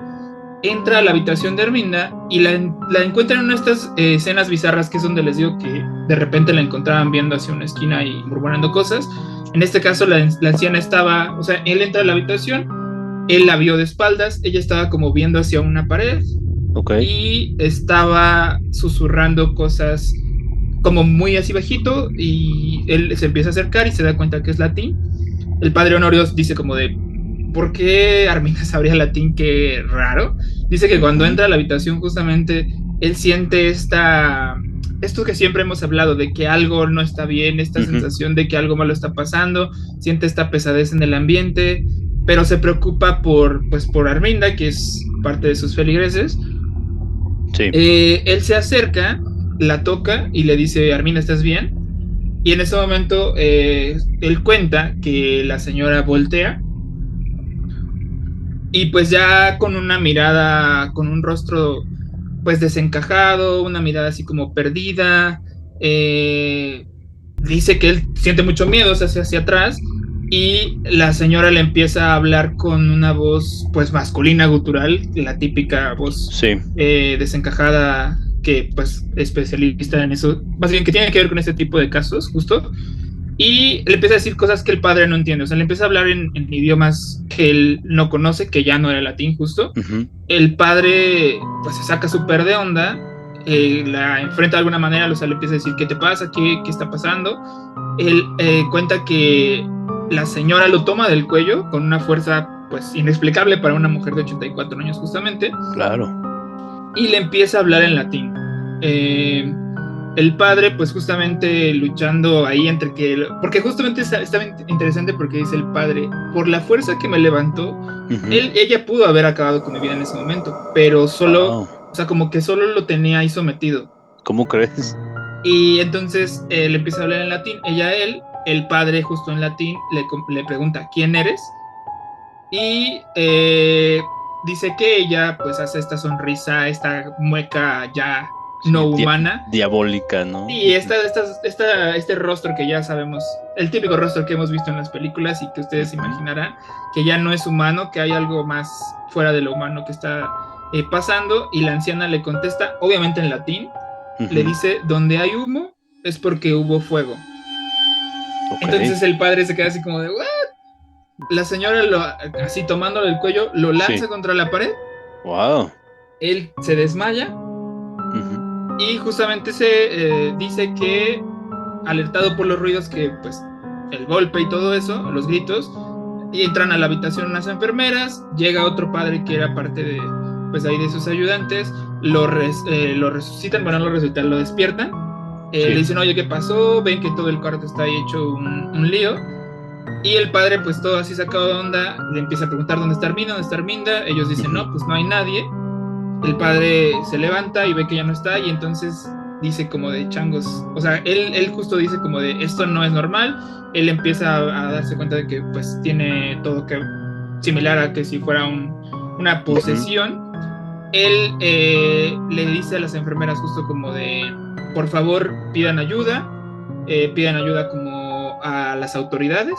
entra a la habitación de Arminda y la encuentra en una de estas escenas bizarras, que es donde les digo que de repente la encontraban viendo hacia una esquina y murmurando cosas. En este caso, la anciana estaba, o sea, él entra a la habitación, él la vio de espaldas, ella estaba como viendo hacia una pared, y estaba susurrando cosas como muy así bajito, y él se empieza a acercar y se da cuenta que es latín. El padre Honorio dice como de, ¿por qué Arminda sabría latín? Qué raro. Dice que cuando entra a la habitación, justamente él siente esto que siempre hemos hablado, de que algo no está bien, esta sensación de que algo malo está pasando, siente esta pesadez en el ambiente, pero se preocupa por Arminda, que es parte de sus feligreses. Sí. Él se acerca, la toca y le dice, Arminda, ¿estás bien? Y en ese momento él cuenta que la señora voltea, y pues ya con una mirada, con un rostro pues desencajado, una mirada así como perdida, dice que él siente mucho miedo, se hace hacia atrás, y la señora le empieza a hablar con una voz pues masculina gutural, la típica voz desencajada, que pues especialista en eso, más bien que tiene que ver con este tipo de casos, justo. Y le empieza a decir cosas que el padre no entiende, o sea, le empieza a hablar en idiomas que él no conoce, que ya no era latín, justo. El padre pues se saca súper de onda, la enfrenta de alguna manera, o sea, le empieza a decir, ¿qué te pasa? ¿Qué está pasando? Él cuenta que la señora lo toma del cuello con una fuerza pues inexplicable para una mujer de 84 años justamente. Claro. Y le empieza a hablar en latín. El padre pues justamente luchando ahí entre que, porque justamente está interesante, porque dice el padre, por la fuerza que me levantó, ella pudo haber acabado con mi vida en ese momento, pero solo, o sea, como que solo lo tenía ahí sometido. ¿Cómo crees? Y entonces le empieza a hablar en latín, ella a él, el padre justo en latín le pregunta, ¿quién eres? Y dice que ella pues hace esta sonrisa, esta mueca ya no humana, diabólica, ¿no? Y este rostro que ya sabemos, el típico rostro que hemos visto en las películas y que ustedes imaginarán, que ya no es humano, que hay algo más fuera de lo humano que está pasando. Y la anciana le contesta, obviamente en latín, le dice, donde hay humo es porque hubo fuego. Entonces el padre se queda así como de, ¿what? La señora, así tomándole el cuello, lo lanza contra la pared. Wow. Él se desmaya. Y justamente se dice que, alertado por los ruidos, que pues el golpe y todo eso, los gritos, y entran a la habitación unas enfermeras, llega otro padre que era parte de, pues ahí de sus ayudantes, lo resucitan, bueno, no lo resucitan, lo despiertan, le dicen, oye, ¿qué pasó? Ven que todo el cuarto está ahí hecho un lío, y el padre pues todo así sacado de onda, le empieza a preguntar dónde está Arminda, ellos dicen, no, pues no hay nadie. El padre se levanta y ve que ya no está, y entonces dice como de changos, o sea, él justo dice como de esto no es normal, él empieza a darse cuenta de que pues tiene todo que similar a que si fuera una posesión. Él le dice a las enfermeras justo como de, por favor, pidan ayuda como a las autoridades,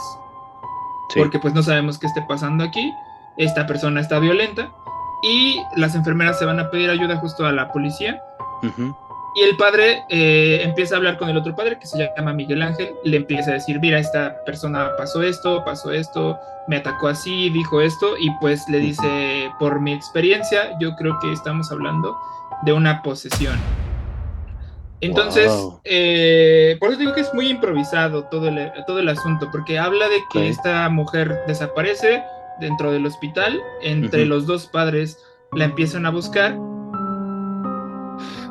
Sí. porque pues no sabemos qué esté pasando aquí, esta persona está violenta, y las enfermeras se van a pedir ayuda justo a la policía. Y el padre empieza a hablar con el otro padre que se llama Miguel Ángel, le empieza a decir, mira, esta persona pasó esto, me atacó así, dijo esto, y pues le dice, por mi experiencia, yo creo que estamos hablando de una posesión. Entonces, Wow. por eso digo que es muy improvisado todo el asunto, porque habla de que esta mujer desaparece dentro del hospital, entre los dos padres la empiezan a buscar.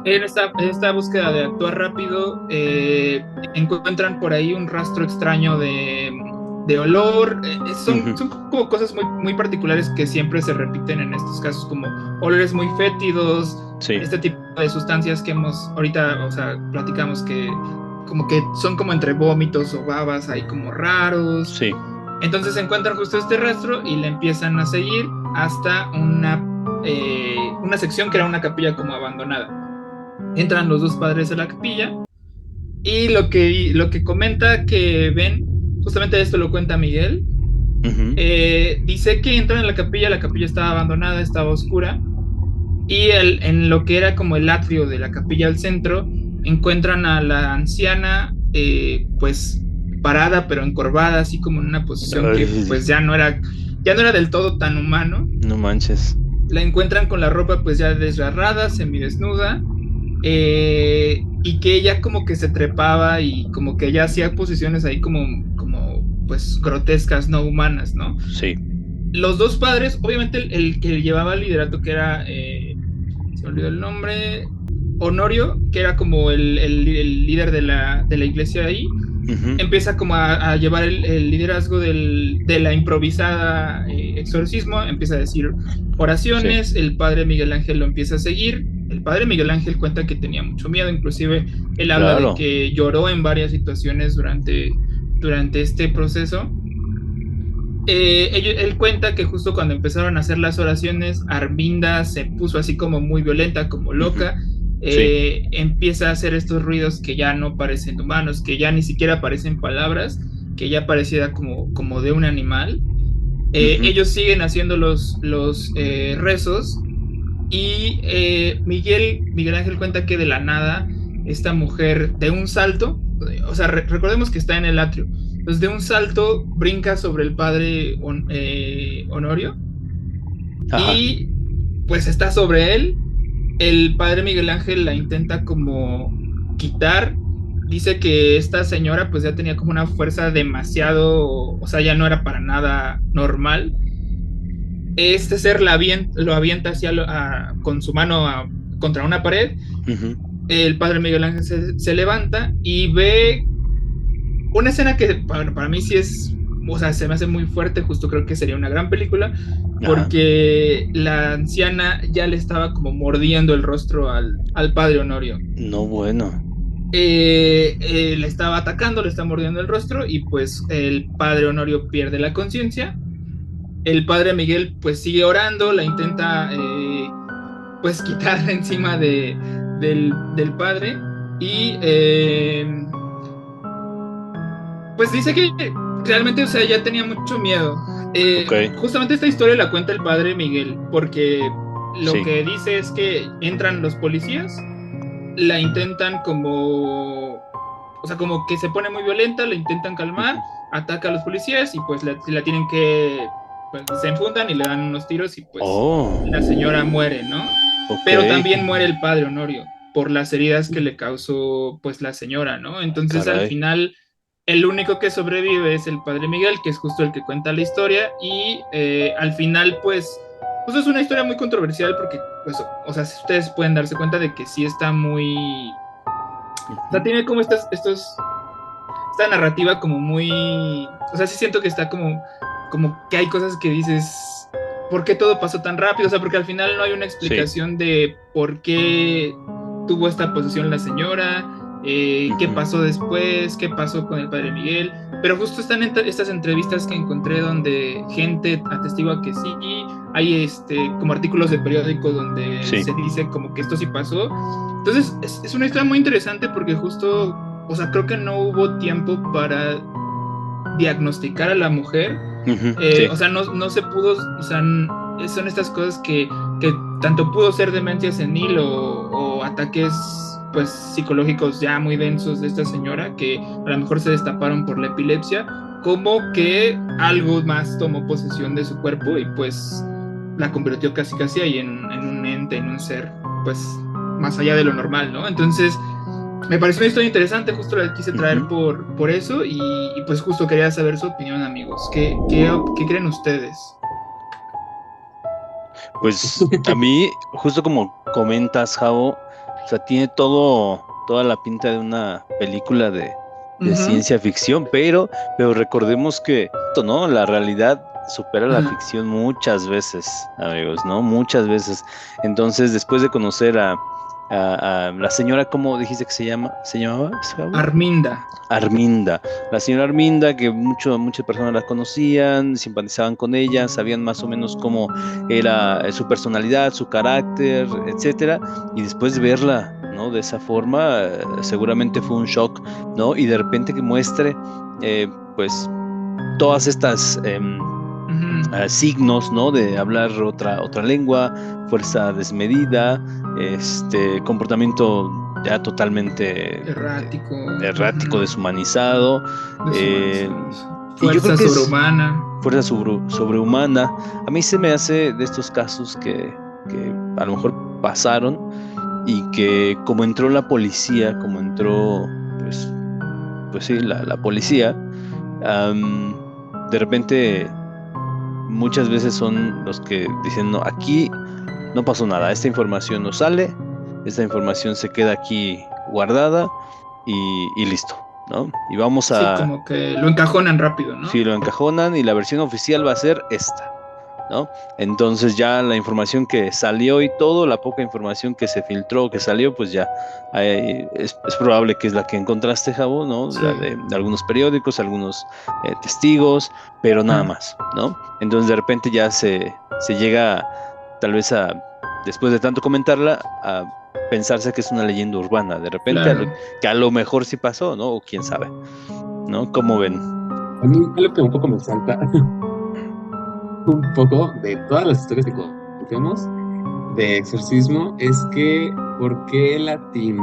En esta búsqueda de actuar rápido, encuentran por ahí un rastro extraño de olor. Son como cosas muy, muy particulares que siempre se repiten en estos casos, como olores muy fétidos, este tipo de sustancias que ahorita, o sea, platicamos que como que son como entre vómitos o babas ahí como raros. Sí. Entonces encuentran justo este rastro y le empiezan a seguir hasta una sección que era una capilla como abandonada. Entran los dos padres a la capilla y lo que comenta que ven, justamente esto lo cuenta Miguel, dice que entran en la capilla estaba abandonada, estaba oscura, y en lo que era como el atrio de la capilla al centro, encuentran a la anciana pues parada pero encorvada, así como en una posición que pues ya no era del todo tan humano. No manches. La encuentran con la ropa pues ya desgarrada, semidesnuda, y que ella como que se trepaba y como que ella hacía posiciones ahí como pues grotescas, no humanas, ¿no? Sí. Los dos padres, obviamente el que llevaba el liderato, que era, se me olvidó el nombre, Honorio, que era como el líder de la iglesia de ahí, empieza como a llevar el liderazgo de la improvisada exorcismo, empieza a decir oraciones, el padre Miguel Ángel lo empieza a seguir. El padre Miguel Ángel cuenta que tenía mucho miedo, inclusive él habla de que lloró en varias situaciones durante este proceso. Él cuenta que justo cuando empezaron a hacer las oraciones, Arminda se puso así como muy violenta, como loca. Empieza a hacer estos ruidos que ya no parecen humanos, que ya ni siquiera parecen palabras, que ya pareciera como de un animal. Ellos siguen haciendo los rezos, y Miguel Ángel cuenta que de la nada esta mujer, de un salto, o sea, recordemos que está en el atrio, entonces de un salto brinca sobre el padre Honorio. Ajá. Y pues está sobre él. El padre Miguel Ángel la intenta como quitar. Dice que esta señora pues ya tenía como una fuerza demasiado, o sea, ya no era para nada normal. Este ser lo avienta con su mano contra una pared. El padre Miguel Ángel se levanta y ve una escena que para mí sí es, o sea, se me hace muy fuerte, justo creo que sería una gran película, porque la anciana ya le estaba como mordiendo el rostro al padre Honorio. No, bueno. Le estaba atacando, le está mordiendo el rostro, y pues el padre Honorio pierde la conciencia. El padre Miguel pues sigue orando, la intenta pues quitar de encima del padre, y pues dice que realmente, o sea, ya tenía mucho miedo. Justamente esta historia la cuenta el padre Miguel, porque lo que dice es que entran los policías, la intentan como, o sea, como que se pone muy violenta, la intentan calmar, ataca a los policías y pues la tienen que, pues se enfundan y le dan unos tiros y pues la señora muere, ¿no? Pero también muere el padre Honorio por las heridas que le causó pues la señora, ¿no? Entonces al final el único que sobrevive es el padre Miguel, que es justo el que cuenta la historia, y al final pues es una historia muy controversial porque pues, o sea, ustedes pueden darse cuenta de que sí está muy, o sea, tiene como esta narrativa como muy, o sea, sí siento que está como que hay cosas que dices, ¿por qué todo pasó tan rápido? O sea, porque al final no hay una explicación de por qué tuvo esta posesión la señora, qué pasó después, qué pasó con el padre Miguel, pero justo están estas entrevistas que encontré donde gente atestigua que sí, hay como artículos de periódico donde se dice como que esto sí pasó. Entonces es una historia muy interesante porque justo, o sea, creo que no hubo tiempo para diagnosticar a la mujer, o sea, no se pudo, o sea, son estas cosas que tanto pudo ser demencia senil o ataques pues psicológicos ya muy densos de esta señora que a lo mejor se destaparon por la epilepsia, como que algo más tomó posesión de su cuerpo y pues la convirtió casi ahí en un ente, en un ser pues más allá de lo normal, ¿no? Entonces me pareció una historia interesante, justo la quise traer por eso y pues justo quería saber su opinión, amigos. ¿Qué creen ustedes? Pues a mí, justo como comentas, Javo, o sea, tiene toda la pinta de una película de ciencia ficción, pero recordemos que, ¿no? La realidad supera la ficción muchas veces, amigos, ¿no? Muchas veces. Entonces, después de conocer a la señora, ¿cómo dijiste que se llamaba? Arminda, la señora Arminda, que muchas personas la conocían, simpatizaban con ella, sabían más o menos cómo era su personalidad, su carácter, etcétera, y después de verla, ¿no? De esa forma, seguramente fue un shock, ¿no? Y de repente que muestre, pues, todas estas signos, ¿no? De hablar otra lengua, fuerza desmedida, comportamiento ya totalmente errático, deshumanizado, fuerza sobrehumana. Fuerza sobrehumana. A mí se me hace de estos casos que a lo mejor pasaron y que como entró la policía, pues sí, la policía, de repente muchas veces son los que dicen, no, aquí no pasó nada, esta información no sale, esta información se queda aquí guardada y listo, ¿no? Y vamos a... Sí, como que lo encajonan rápido, ¿no? Sí, lo encajonan y la versión oficial va a ser esta, ¿no? Entonces ya la información que salió y todo, la poca información que se filtró, que salió, pues ya es probable que es la que encontraste, Javo, ¿no? Sí. La de algunos periódicos, algunos testigos, pero nada más, ¿no? Entonces de repente ya se llega tal vez después de tanto comentarla, a pensarse que es una leyenda urbana, de repente, claro, que a lo mejor sí pasó, ¿no? O quién sabe, ¿no? ¿Cómo ven? A mí lo que un poco me salta un poco de todas las historias que contemos de exorcismo es que ¿por qué latín?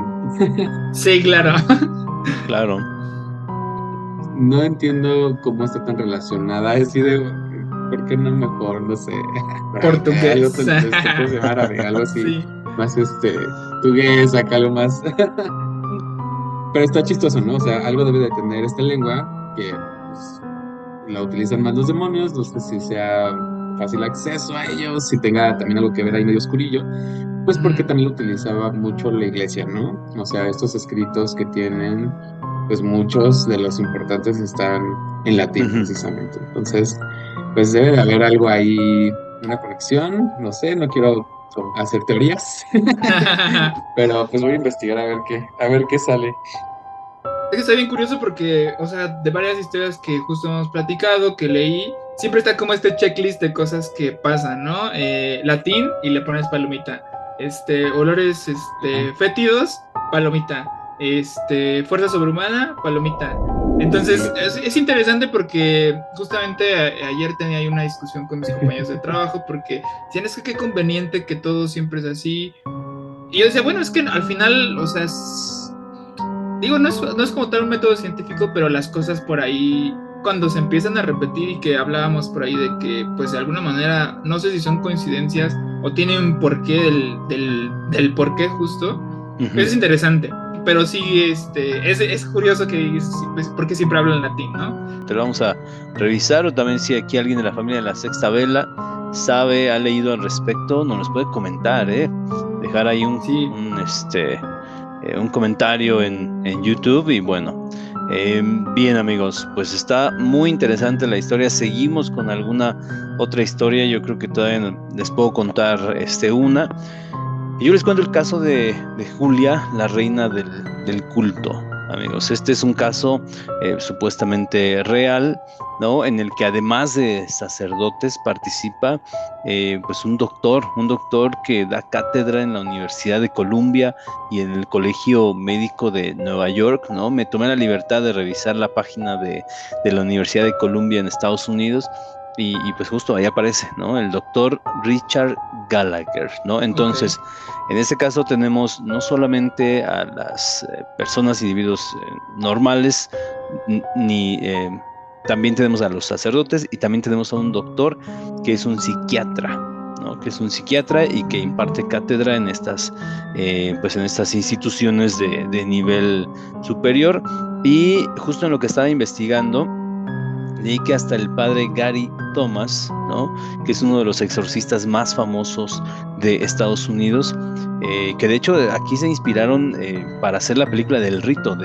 Sí, claro. Claro. No entiendo cómo está tan relacionada, es decir, ¿por qué no mejor, no sé, portugués? Algo así, sí. Más portugués, acá algo más. Pero está chistoso, ¿no? O sea, algo debe de tener esta lengua que pues, la utilizan más los demonios, no sé si sea fácil acceso a ellos, si tenga también algo que ver ahí medio oscurillo, pues porque también lo utilizaba mucho la iglesia, ¿no? O sea, estos escritos que tienen, pues muchos de los importantes están en latín, precisamente. Entonces, pues debe de haber algo ahí, una conexión, no sé, no quiero hacer teorías, pero pues voy a investigar a ver qué sale. Es que está bien curioso porque, o sea, de varias historias que justo hemos platicado, que leí, siempre está como este checklist de cosas que pasan, ¿no? Latín y le pones palomita. Olores fétidos, palomita. Fuerza sobrehumana, palomita. Entonces, es interesante porque justamente ayer tenía ahí una discusión con mis compañeros de trabajo porque decían, es que qué conveniente que todo siempre es así. Y yo decía, bueno, es que al final, o sea, digo, no es como tal un método científico, pero las cosas por ahí, cuando se empiezan a repetir y que hablábamos por ahí de que, pues de alguna manera, no sé si son coincidencias o tienen un porqué del porqué justo, es interesante. Pero sí, es curioso que pues, porque siempre hablan latín, ¿no? Te lo vamos a revisar, o también si aquí alguien de la familia de la Sexta Vela sabe, ha leído al respecto, nos puede comentar, dejar ahí un comentario en YouTube. Y bueno, bien, amigos, pues está muy interesante la historia. Seguimos con alguna otra historia, yo creo que todavía les puedo contar una. Y yo les cuento el caso de Julia, la reina del culto, amigos. Este es un caso supuestamente real, ¿no? En el que además de sacerdotes participa pues un doctor que da cátedra en la Universidad de Columbia y en el Colegio Médico de Nueva York, ¿no? Me tomé la libertad de revisar la página de la Universidad de Columbia en Estados Unidos. Y pues justo ahí aparece, ¿no? El doctor Richard Gallagher, ¿no? Entonces, en este caso tenemos no solamente a las personas, individuos normales, ni también tenemos a los sacerdotes y también tenemos a un doctor que es un psiquiatra, ¿no? Que es un psiquiatra y que imparte cátedra en estas, pues en estas instituciones de nivel superior. Y justo en lo que estaba investigando, leí que hasta el padre Gary Thomas, ¿no? Que es uno de los exorcistas más famosos de Estados Unidos, que de hecho aquí se inspiraron para hacer la película del Rito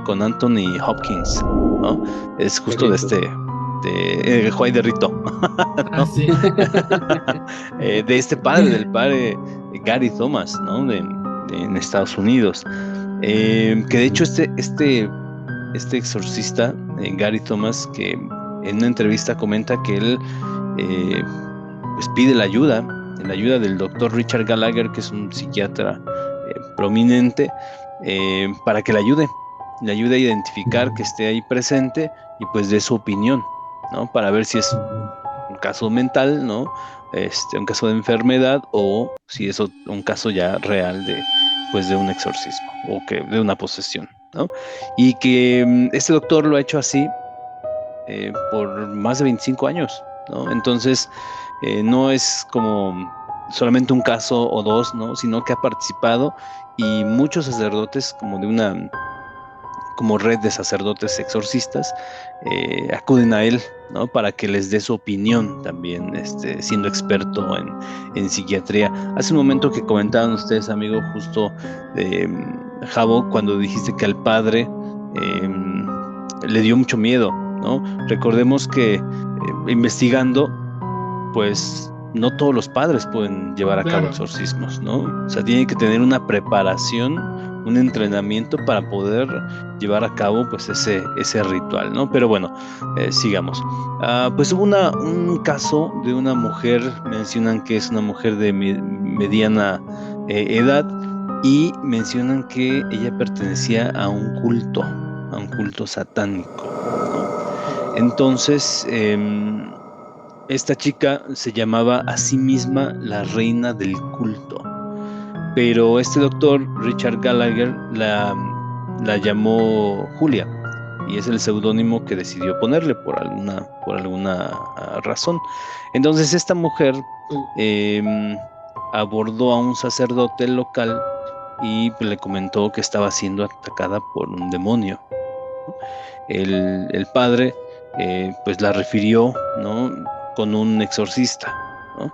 con Anthony Hopkins, ¿no? Es justo de Juan de Rito, ¿no? Sí. De este padre, del padre Gary Thomas, ¿no? En Estados Unidos, que de hecho este exorcista, Gary Thomas, que en una entrevista comenta que él pues pide la ayuda del doctor Richard Gallagher, que es un psiquiatra prominente, para que le ayude a identificar, que esté ahí presente y pues dé su opinión, ¿no? Para ver si es un caso mental, ¿no? Un caso de enfermedad, o si es un caso ya real de un exorcismo o de una posesión, ¿no? Y que este doctor lo ha hecho así por más de 25 años, ¿no? Entonces, no es como solamente un caso o dos, ¿no? Sino que ha participado, y muchos sacerdotes, como red de sacerdotes exorcistas, acuden a él, ¿no? Para que les dé su opinión también, siendo experto en psiquiatría. Hace un momento que comentaban ustedes, amigo, justo Javo, cuando dijiste que al padre le dio mucho miedo, ¿no? Recordemos que investigando, pues no todos los padres pueden llevar a cabo exorcismos, ¿no? O sea, tienen que tener una preparación, un entrenamiento para poder llevar a cabo pues ese ritual, ¿no? Pero bueno, sigamos. Pues hubo un caso de una mujer, mencionan que es una mujer de mediana edad, y mencionan que ella pertenecía a un culto satánico, ¿no? Entonces, esta chica se llamaba a sí misma la reina del culto, pero este doctor Richard Gallagher la llamó Julia, y es el seudónimo que decidió ponerle por alguna razón. Entonces esta mujer abordó a un sacerdote local y le comentó que estaba siendo atacada por un demonio. El padre pues la refirió, ¿no? Con un exorcista, ¿no?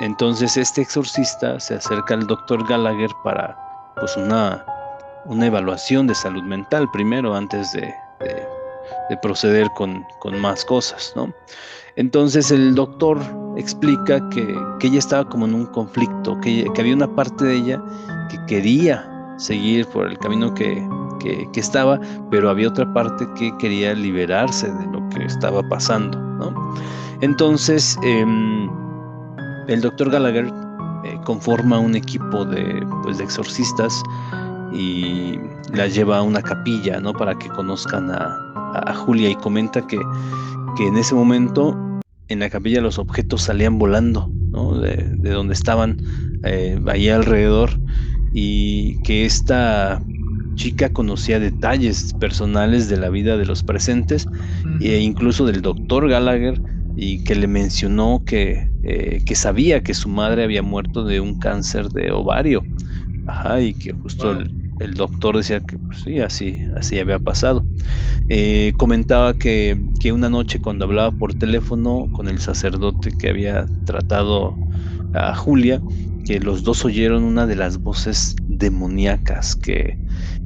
Entonces este exorcista se acerca al doctor Gallagher para pues una evaluación de salud mental primero, antes de proceder con más cosas, ¿no? Entonces el doctor explica que ella estaba como en un conflicto, que había una parte de ella que quería seguir por el camino que estaba, pero había otra parte que quería liberarse de lo que estaba pasando, ¿no? Entonces el doctor Gallagher conforma un equipo de exorcistas y la lleva a una capilla, ¿no? Para que conozcan a Julia, y comenta que en ese momento en la capilla los objetos salían volando, ¿no? De donde estaban ahí alrededor, y que esta chica conocía detalles personales de la vida de los presentes, e incluso del doctor Gallagher, y que le mencionó que sabía que su madre había muerto de un cáncer de ovario. Ajá, y que justo el doctor decía que pues, sí, así había pasado. Comentaba que una noche, cuando hablaba por teléfono con el sacerdote que había tratado a Julia, que los dos oyeron una de las voces demoníacas que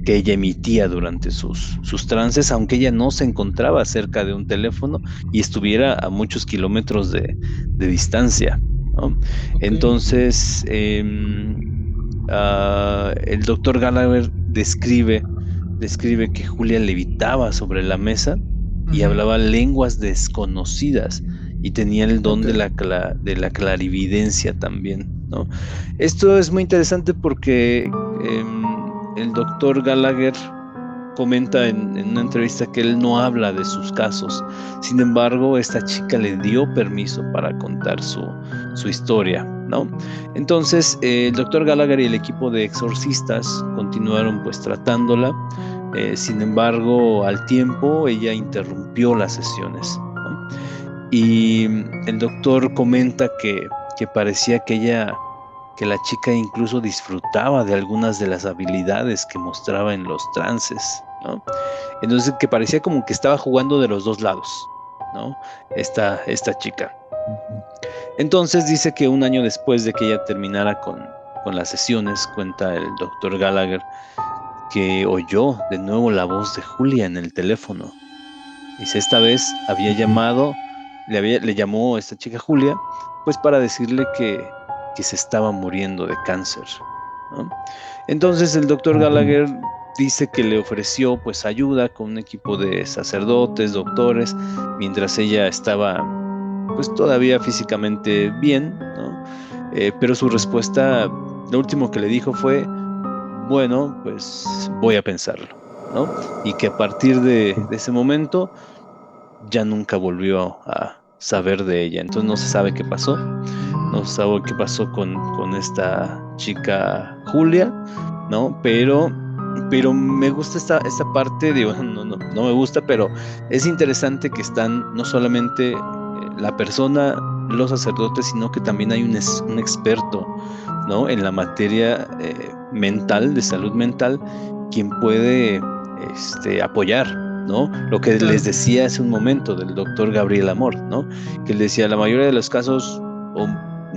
ella emitía durante sus trances, aunque ella no se encontraba cerca de un teléfono y estuviera a muchos kilómetros de distancia, ¿no? Ok. Entonces, el doctor Gallagher describe que Julia levitaba sobre la mesa y Ujú. hablaba lenguas desconocidas y tenía el don Ok. de la clarividencia también, ¿no? Esto es muy interesante porque el doctor Gallagher comenta en una entrevista que él no habla de sus casos. Sin embargo, esta chica le dio permiso para contar su historia, ¿no? Entonces, el doctor Gallagher y el equipo de exorcistas continuaron pues tratándola. Sin embargo, al tiempo ella interrumpió las sesiones, ¿no? Y el doctor comenta que parecía que la chica incluso disfrutaba de algunas de las habilidades que mostraba en los trances, ¿no? Entonces que parecía como que estaba jugando de los dos lados, ¿no? Esta chica. Entonces dice que un año después de que ella terminara con las sesiones, cuenta el doctor Gallagher, que oyó de nuevo la voz de Julia en el teléfono. Dice, esta vez había llamado, le llamó esta chica Julia, pues para decirle que se estaba muriendo de cáncer, ¿no? Entonces el doctor Gallagher dice que le ofreció pues ayuda con un equipo de sacerdotes, doctores, mientras ella estaba pues todavía físicamente bien, ¿no? Pero su respuesta, lo último que le dijo fue, bueno, pues voy a pensarlo, ¿no? Y que a partir de ese momento ya nunca volvió a saber de ella. Entonces no se sabe qué pasó, no se sabe qué pasó con esta chica Julia, ¿no? Pero me gusta esta parte, digo, no me gusta, pero es interesante que están no solamente la persona, los sacerdotes, sino que también hay un experto, ¿no? En la materia mental, de salud mental, quien puede apoyar, ¿no? Lo que les Claro. decía hace un momento del doctor Gabriel Amor, ¿no? Que él decía, la mayoría de los casos, o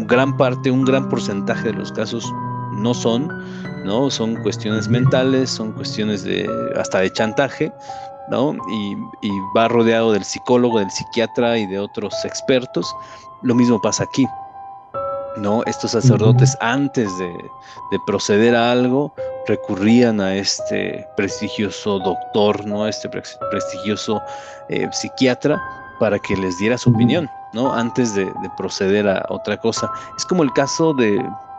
gran parte, un gran porcentaje de los casos no son, ¿no? Son cuestiones mentales, son cuestiones hasta de chantaje, ¿no? Y va rodeado del psicólogo, del psiquiatra y de otros expertos. Lo mismo pasa aquí, ¿no? Estos sacerdotes antes de proceder a algo recurrían a este prestigioso doctor, ¿no? Este prestigioso psiquiatra para que les diera su opinión, ¿no? Antes de proceder a otra cosa. Es como el caso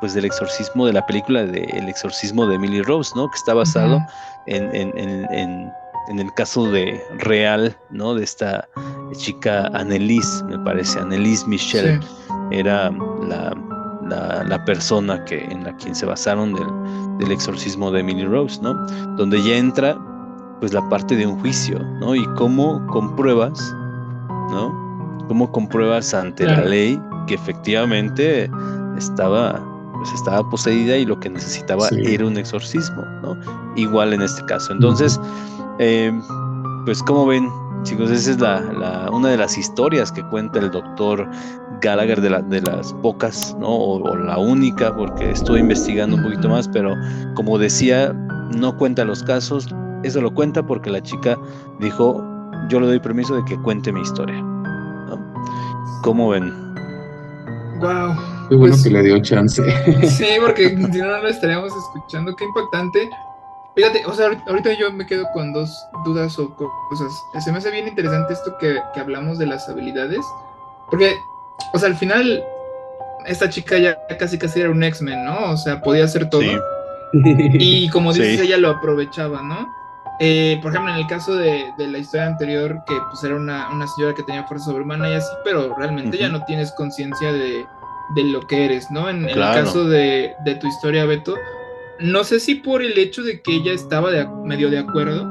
pues, del exorcismo de la película de El exorcismo de Emily Rose, ¿no? Que está basado Ujú. en el caso real, ¿no? De esta chica Annelise, me parece, Annelise Sí. Michel, era la persona en la quien se basaron del exorcismo de Emily Rose, ¿no? Donde ya entra, pues, la parte de un juicio, ¿no? Y cómo compruebas, ¿no? Cómo compruebas ante la Claro. ley que efectivamente estaba poseída y lo que necesitaba Sí. era un exorcismo, ¿no? Igual en este caso. Entonces, pues como ven, chicos, esa es una de las historias que cuenta el doctor Gallagher, de las pocas, ¿no? O la única, porque estuve investigando un poquito más, pero como decía, no cuenta los casos. Eso lo cuenta porque la chica dijo, yo le doy permiso de que cuente mi historia, ¿no? ¿Cómo ven? Wow. Qué bueno que Pues le dio chance. sí, porque si no, no lo estaríamos escuchando. Qué impactante. Fíjate, o sea, ahorita yo me quedo con dos dudas o cosas. Se me hace bien interesante esto que hablamos de las habilidades, porque, o sea, al final, esta chica ya casi casi era un X-Men, ¿no? O sea, podía hacer Sí, todo. Y como dices, sí. ella lo aprovechaba, ¿no? Por ejemplo, en el caso de la historia anterior, que pues era una señora que tenía fuerza sobrehumana y así, pero realmente ya Ujú. no tienes conciencia de lo que eres, ¿no? En el Claro, caso de tu historia, Beto, no sé si por el hecho de que ella estaba medio de acuerdo,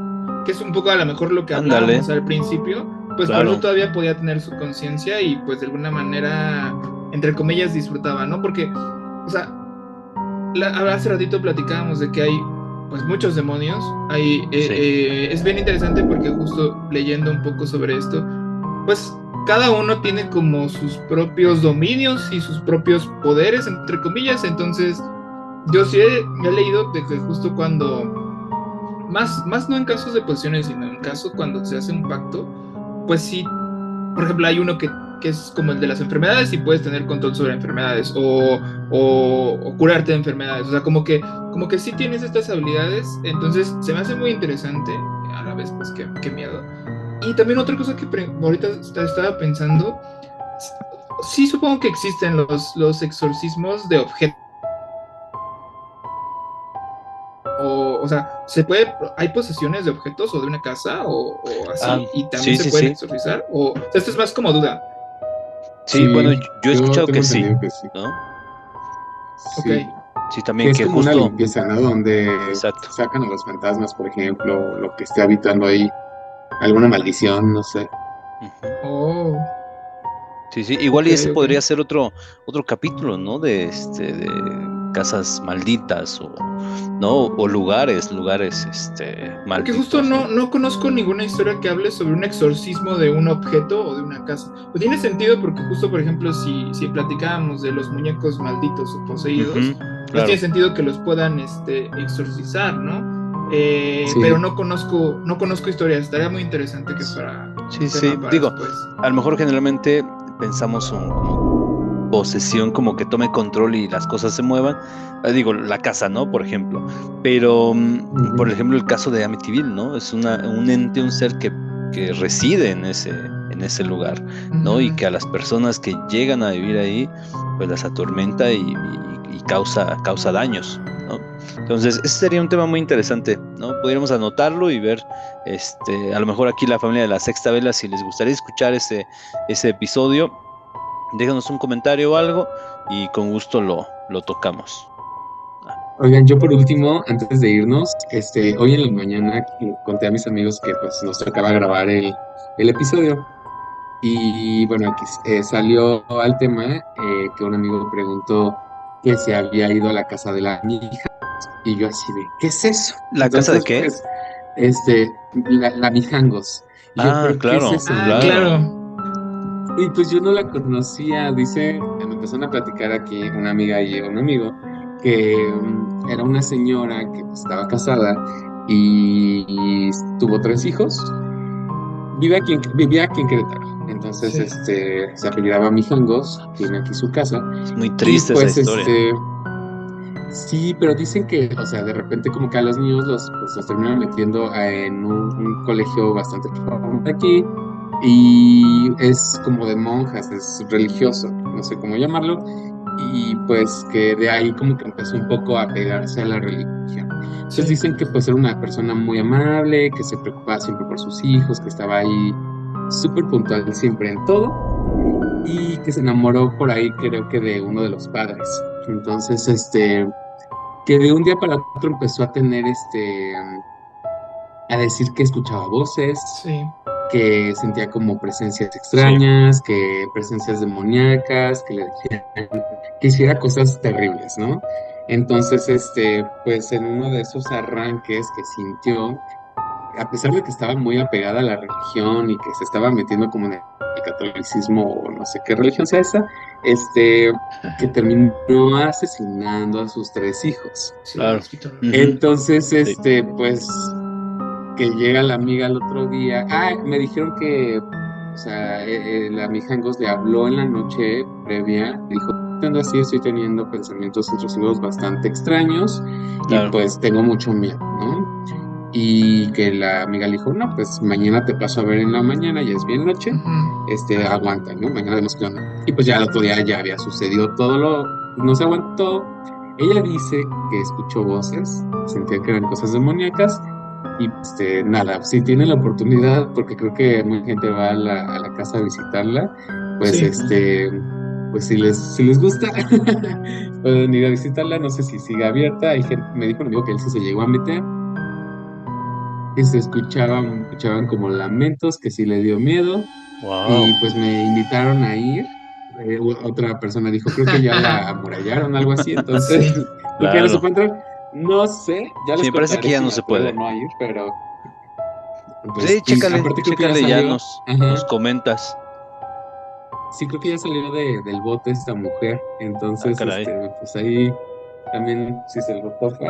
que es un poco a lo mejor lo que ándale, hablábamos al principio, pues por eso claro. todavía podía tener su conciencia y pues de alguna manera, entre comillas, disfrutaba, ¿no? Porque, o sea, hace ratito platicábamos de que hay pues muchos demonios. Sí. Es bien interesante porque justo leyendo un poco sobre esto, pues cada uno tiene como sus propios dominios y sus propios poderes, entre comillas. Entonces, yo sí me he leído de que justo cuando, más no en casos de posesiones, sino en casos cuando se hace un pacto, pues sí, por ejemplo, hay uno que que es como el de las enfermedades y puedes tener control sobre enfermedades o curarte de enfermedades. O sea, como que sí tienes estas habilidades, entonces se me hace muy interesante, a la vez pues qué miedo. Y también otra cosa que ahorita estaba pensando, sí supongo que existen los exorcismos de objetos. O sea, hay posesiones de objetos o de una casa o así, y también se pueden exorcizar, o sea, esto es más como duda. Sí, bueno, yo he escuchado que sí, que sí, ¿no? Sí. Sí, también es que como justo una limpieza, ¿no? Donde exacto. sacan a los fantasmas, por ejemplo, lo que esté habitando ahí, alguna maldición, no sé. Oh. Sí, igual y ese Ok. podría ser otro capítulo, ¿no? De casas malditas o lugares malditos. Porque justo no conozco ninguna historia que hable sobre un exorcismo de un objeto o de una casa. Pues tiene sentido porque justo, por ejemplo, si platicábamos de los muñecos malditos o poseídos, pues tiene sentido que los puedan exorcizar, ¿no? Sí. Pero no conozco historias. Estaría muy interesante que fuera Sí, para digo, después. a lo mejor generalmente pensamos como posesión, como que tome control y las cosas se muevan. Digo, la casa, ¿no? Por ejemplo. Pero, por ejemplo, el caso de Amityville, ¿no? Es un ente, un ser que reside en ese lugar, ¿no? Y que a las personas que llegan a vivir ahí, pues las atormenta y causa daños, ¿no? Entonces, ese sería un tema muy interesante, ¿no? Podríamos anotarlo y ver, a lo mejor aquí la familia de la Sexta Vela, si les gustaría escuchar ese episodio, déjanos un comentario o algo y con gusto lo tocamos. Oigan, yo por último, antes de irnos, hoy en la mañana conté a mis amigos que pues nos tocaba grabar el episodio. Y bueno, aquí salió al tema que un amigo preguntó que se había ido a la casa de la mija. Y yo así de, ¿qué es eso? ¿La casa de Entonces, qué? pues, la Mijangos. Y yo, ¿pero qué es Claro, eso, no? Claro. Y pues yo no la conocía, me empezaron a platicar aquí una amiga y un amigo, que era una señora que pues, estaba casada y tuvo 3 hijos. Vivía aquí en Querétaro. Entonces, Sí. se apellidaba Mijangos, tiene aquí su casa. es muy Y triste esa pues, historia. sí, pero dicen que, o sea, de repente como que a los niños los terminan metiendo en un colegio bastante famoso aquí y es como de monjas, es religioso, no sé cómo llamarlo, y pues que de ahí como que empezó un poco a pegarse a la religión. Entonces Sí. dicen que pues era una persona muy amable, que se preocupaba siempre por sus hijos, que estaba ahí súper puntual siempre en todo y que se enamoró por ahí creo que de uno de los padres. Entonces, que de un día para otro empezó a tener a decir que escuchaba voces, Sí. que sentía como presencias Sí. extrañas, que presencias demoníacas, que le decían que hiciera cosas terribles, ¿no? Entonces, pues en uno de esos arranques que sintió, a pesar de que estaba muy apegada a la religión y que se estaba metiendo como en el catolicismo o no sé qué religión sea esa, que terminó asesinando a sus 3 hijos. Sí, Claro. Entonces, Sí. pues, que llega la amiga el otro día. Me dijeron que, o sea, la amiga Angos le habló en la noche previa, dijo, así, estoy teniendo pensamientos intrusivos bastante extraños y Claro. pues tengo mucho miedo, ¿no? Y que la amiga le dijo, no, pues mañana te paso a ver en la mañana, ya es bien noche, aguanta, ¿no? Mañana vemos qué onda. Y pues ya el otro día ya había sucedido no se aguantó. Ella dice que escuchó voces, sentía que eran cosas demoníacas y nada, si tiene la oportunidad, porque creo que mucha gente va a la casa a visitarla, pues Sí. pues si les gusta, pueden ir a visitarla, no sé si sigue abierta, me dijo un amigo que él sí se llegó a meter, y se escuchaban como lamentos, que sí le dio miedo, Wow. y pues me invitaron a ir. Otra persona dijo, creo que ya la amurallaron, algo así, entonces Sí. creo que ya no se Claro. puede entrar. No sé, ya Sí, les me parece que contaré ya si no me se atrevo o puede. no a ir, pero pues Sí, sí, chécale, aparte creo que ya ya salió, nos ajá, comentas. sí, creo que ya salió del bote esta mujer, entonces, Caray. pues ahí también, si se lo tocan.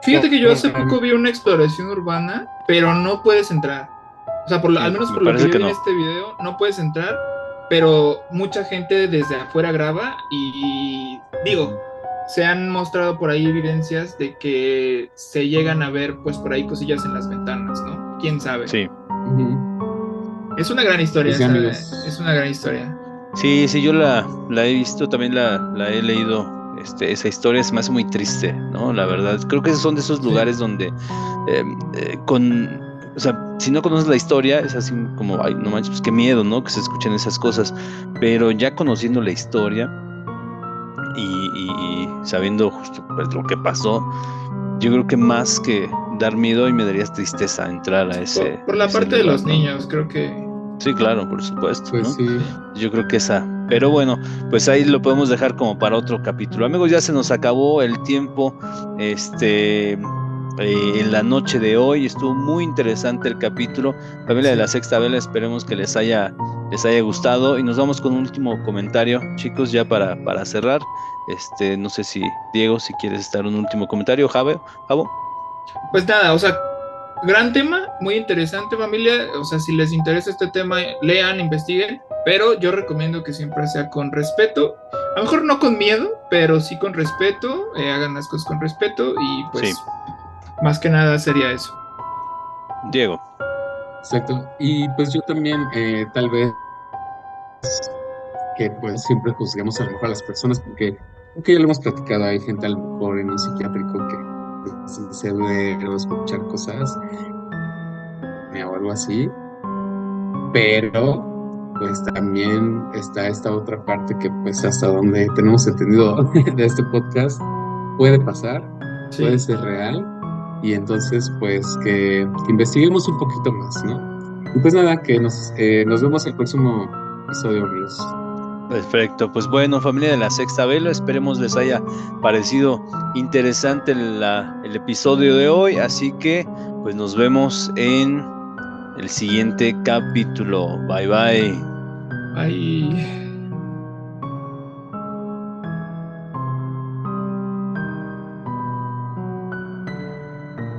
Fíjate que yo hace poco vi una exploración urbana, pero no puedes entrar. O sea, al menos Me por lo que parece yo que vi en no. este video, no puedes entrar. pero mucha gente desde afuera graba y digo, se han mostrado por ahí evidencias de que se llegan a ver pues por ahí cosillas en las ventanas, ¿no? ¿Quién sabe? Sí. Es una gran historia, Pues sí, amigos. es una gran historia. Sí, yo la he visto, también la he leído, esa historia se me hace muy triste, ¿no? La verdad, creo que son de esos lugares donde o sea, si no conoces la historia, es así como, ay, no manches, pues qué miedo, ¿no? Que se escuchen esas cosas, pero ya conociendo la historia y sabiendo justo pues, lo que pasó, yo creo que más que dar miedo y me daría tristeza entrar a ese por la ese parte de lugar, los ¿no? niños, creo que Sí, claro, por supuesto, Pues ¿no? sí. Yo creo que esa. Pero bueno, pues ahí lo podemos dejar como para otro capítulo. Amigos, ya se nos acabó el tiempo. En la noche de hoy estuvo muy interesante el capítulo. Familia de la Sexta Vela, esperemos que les haya gustado. Y nos vamos con un último comentario, chicos, ya para cerrar. No sé si, Diego, si quieres dar un último comentario, Javo. pues nada, o sea, gran tema, muy interesante familia, o sea, si les interesa este tema, lean, investiguen, pero yo recomiendo que siempre sea con respeto, a lo mejor no con miedo, pero sí con respeto, hagan las cosas con respeto y pues Sí. más que nada sería eso. Diego. Exacto. Y pues yo también, tal vez, que pues siempre juzguemos a lo mejor a las personas, porque ya lo hemos platicado, hay gente a lo mejor en un psiquiátrico que pues, se ve o escuchar cosas o algo así, pero pues también está esta otra parte que pues hasta donde tenemos entendido de este podcast puede pasar, Sí. puede ser real, y entonces pues que investiguemos un poquito más, ¿no? Y pues nada, que nos vemos el próximo episodio, amigos. Perfecto, pues bueno, familia de la Sexta Vela, esperemos les haya parecido interesante el episodio de hoy, así que pues nos vemos en el siguiente capítulo. Bye bye. Bye.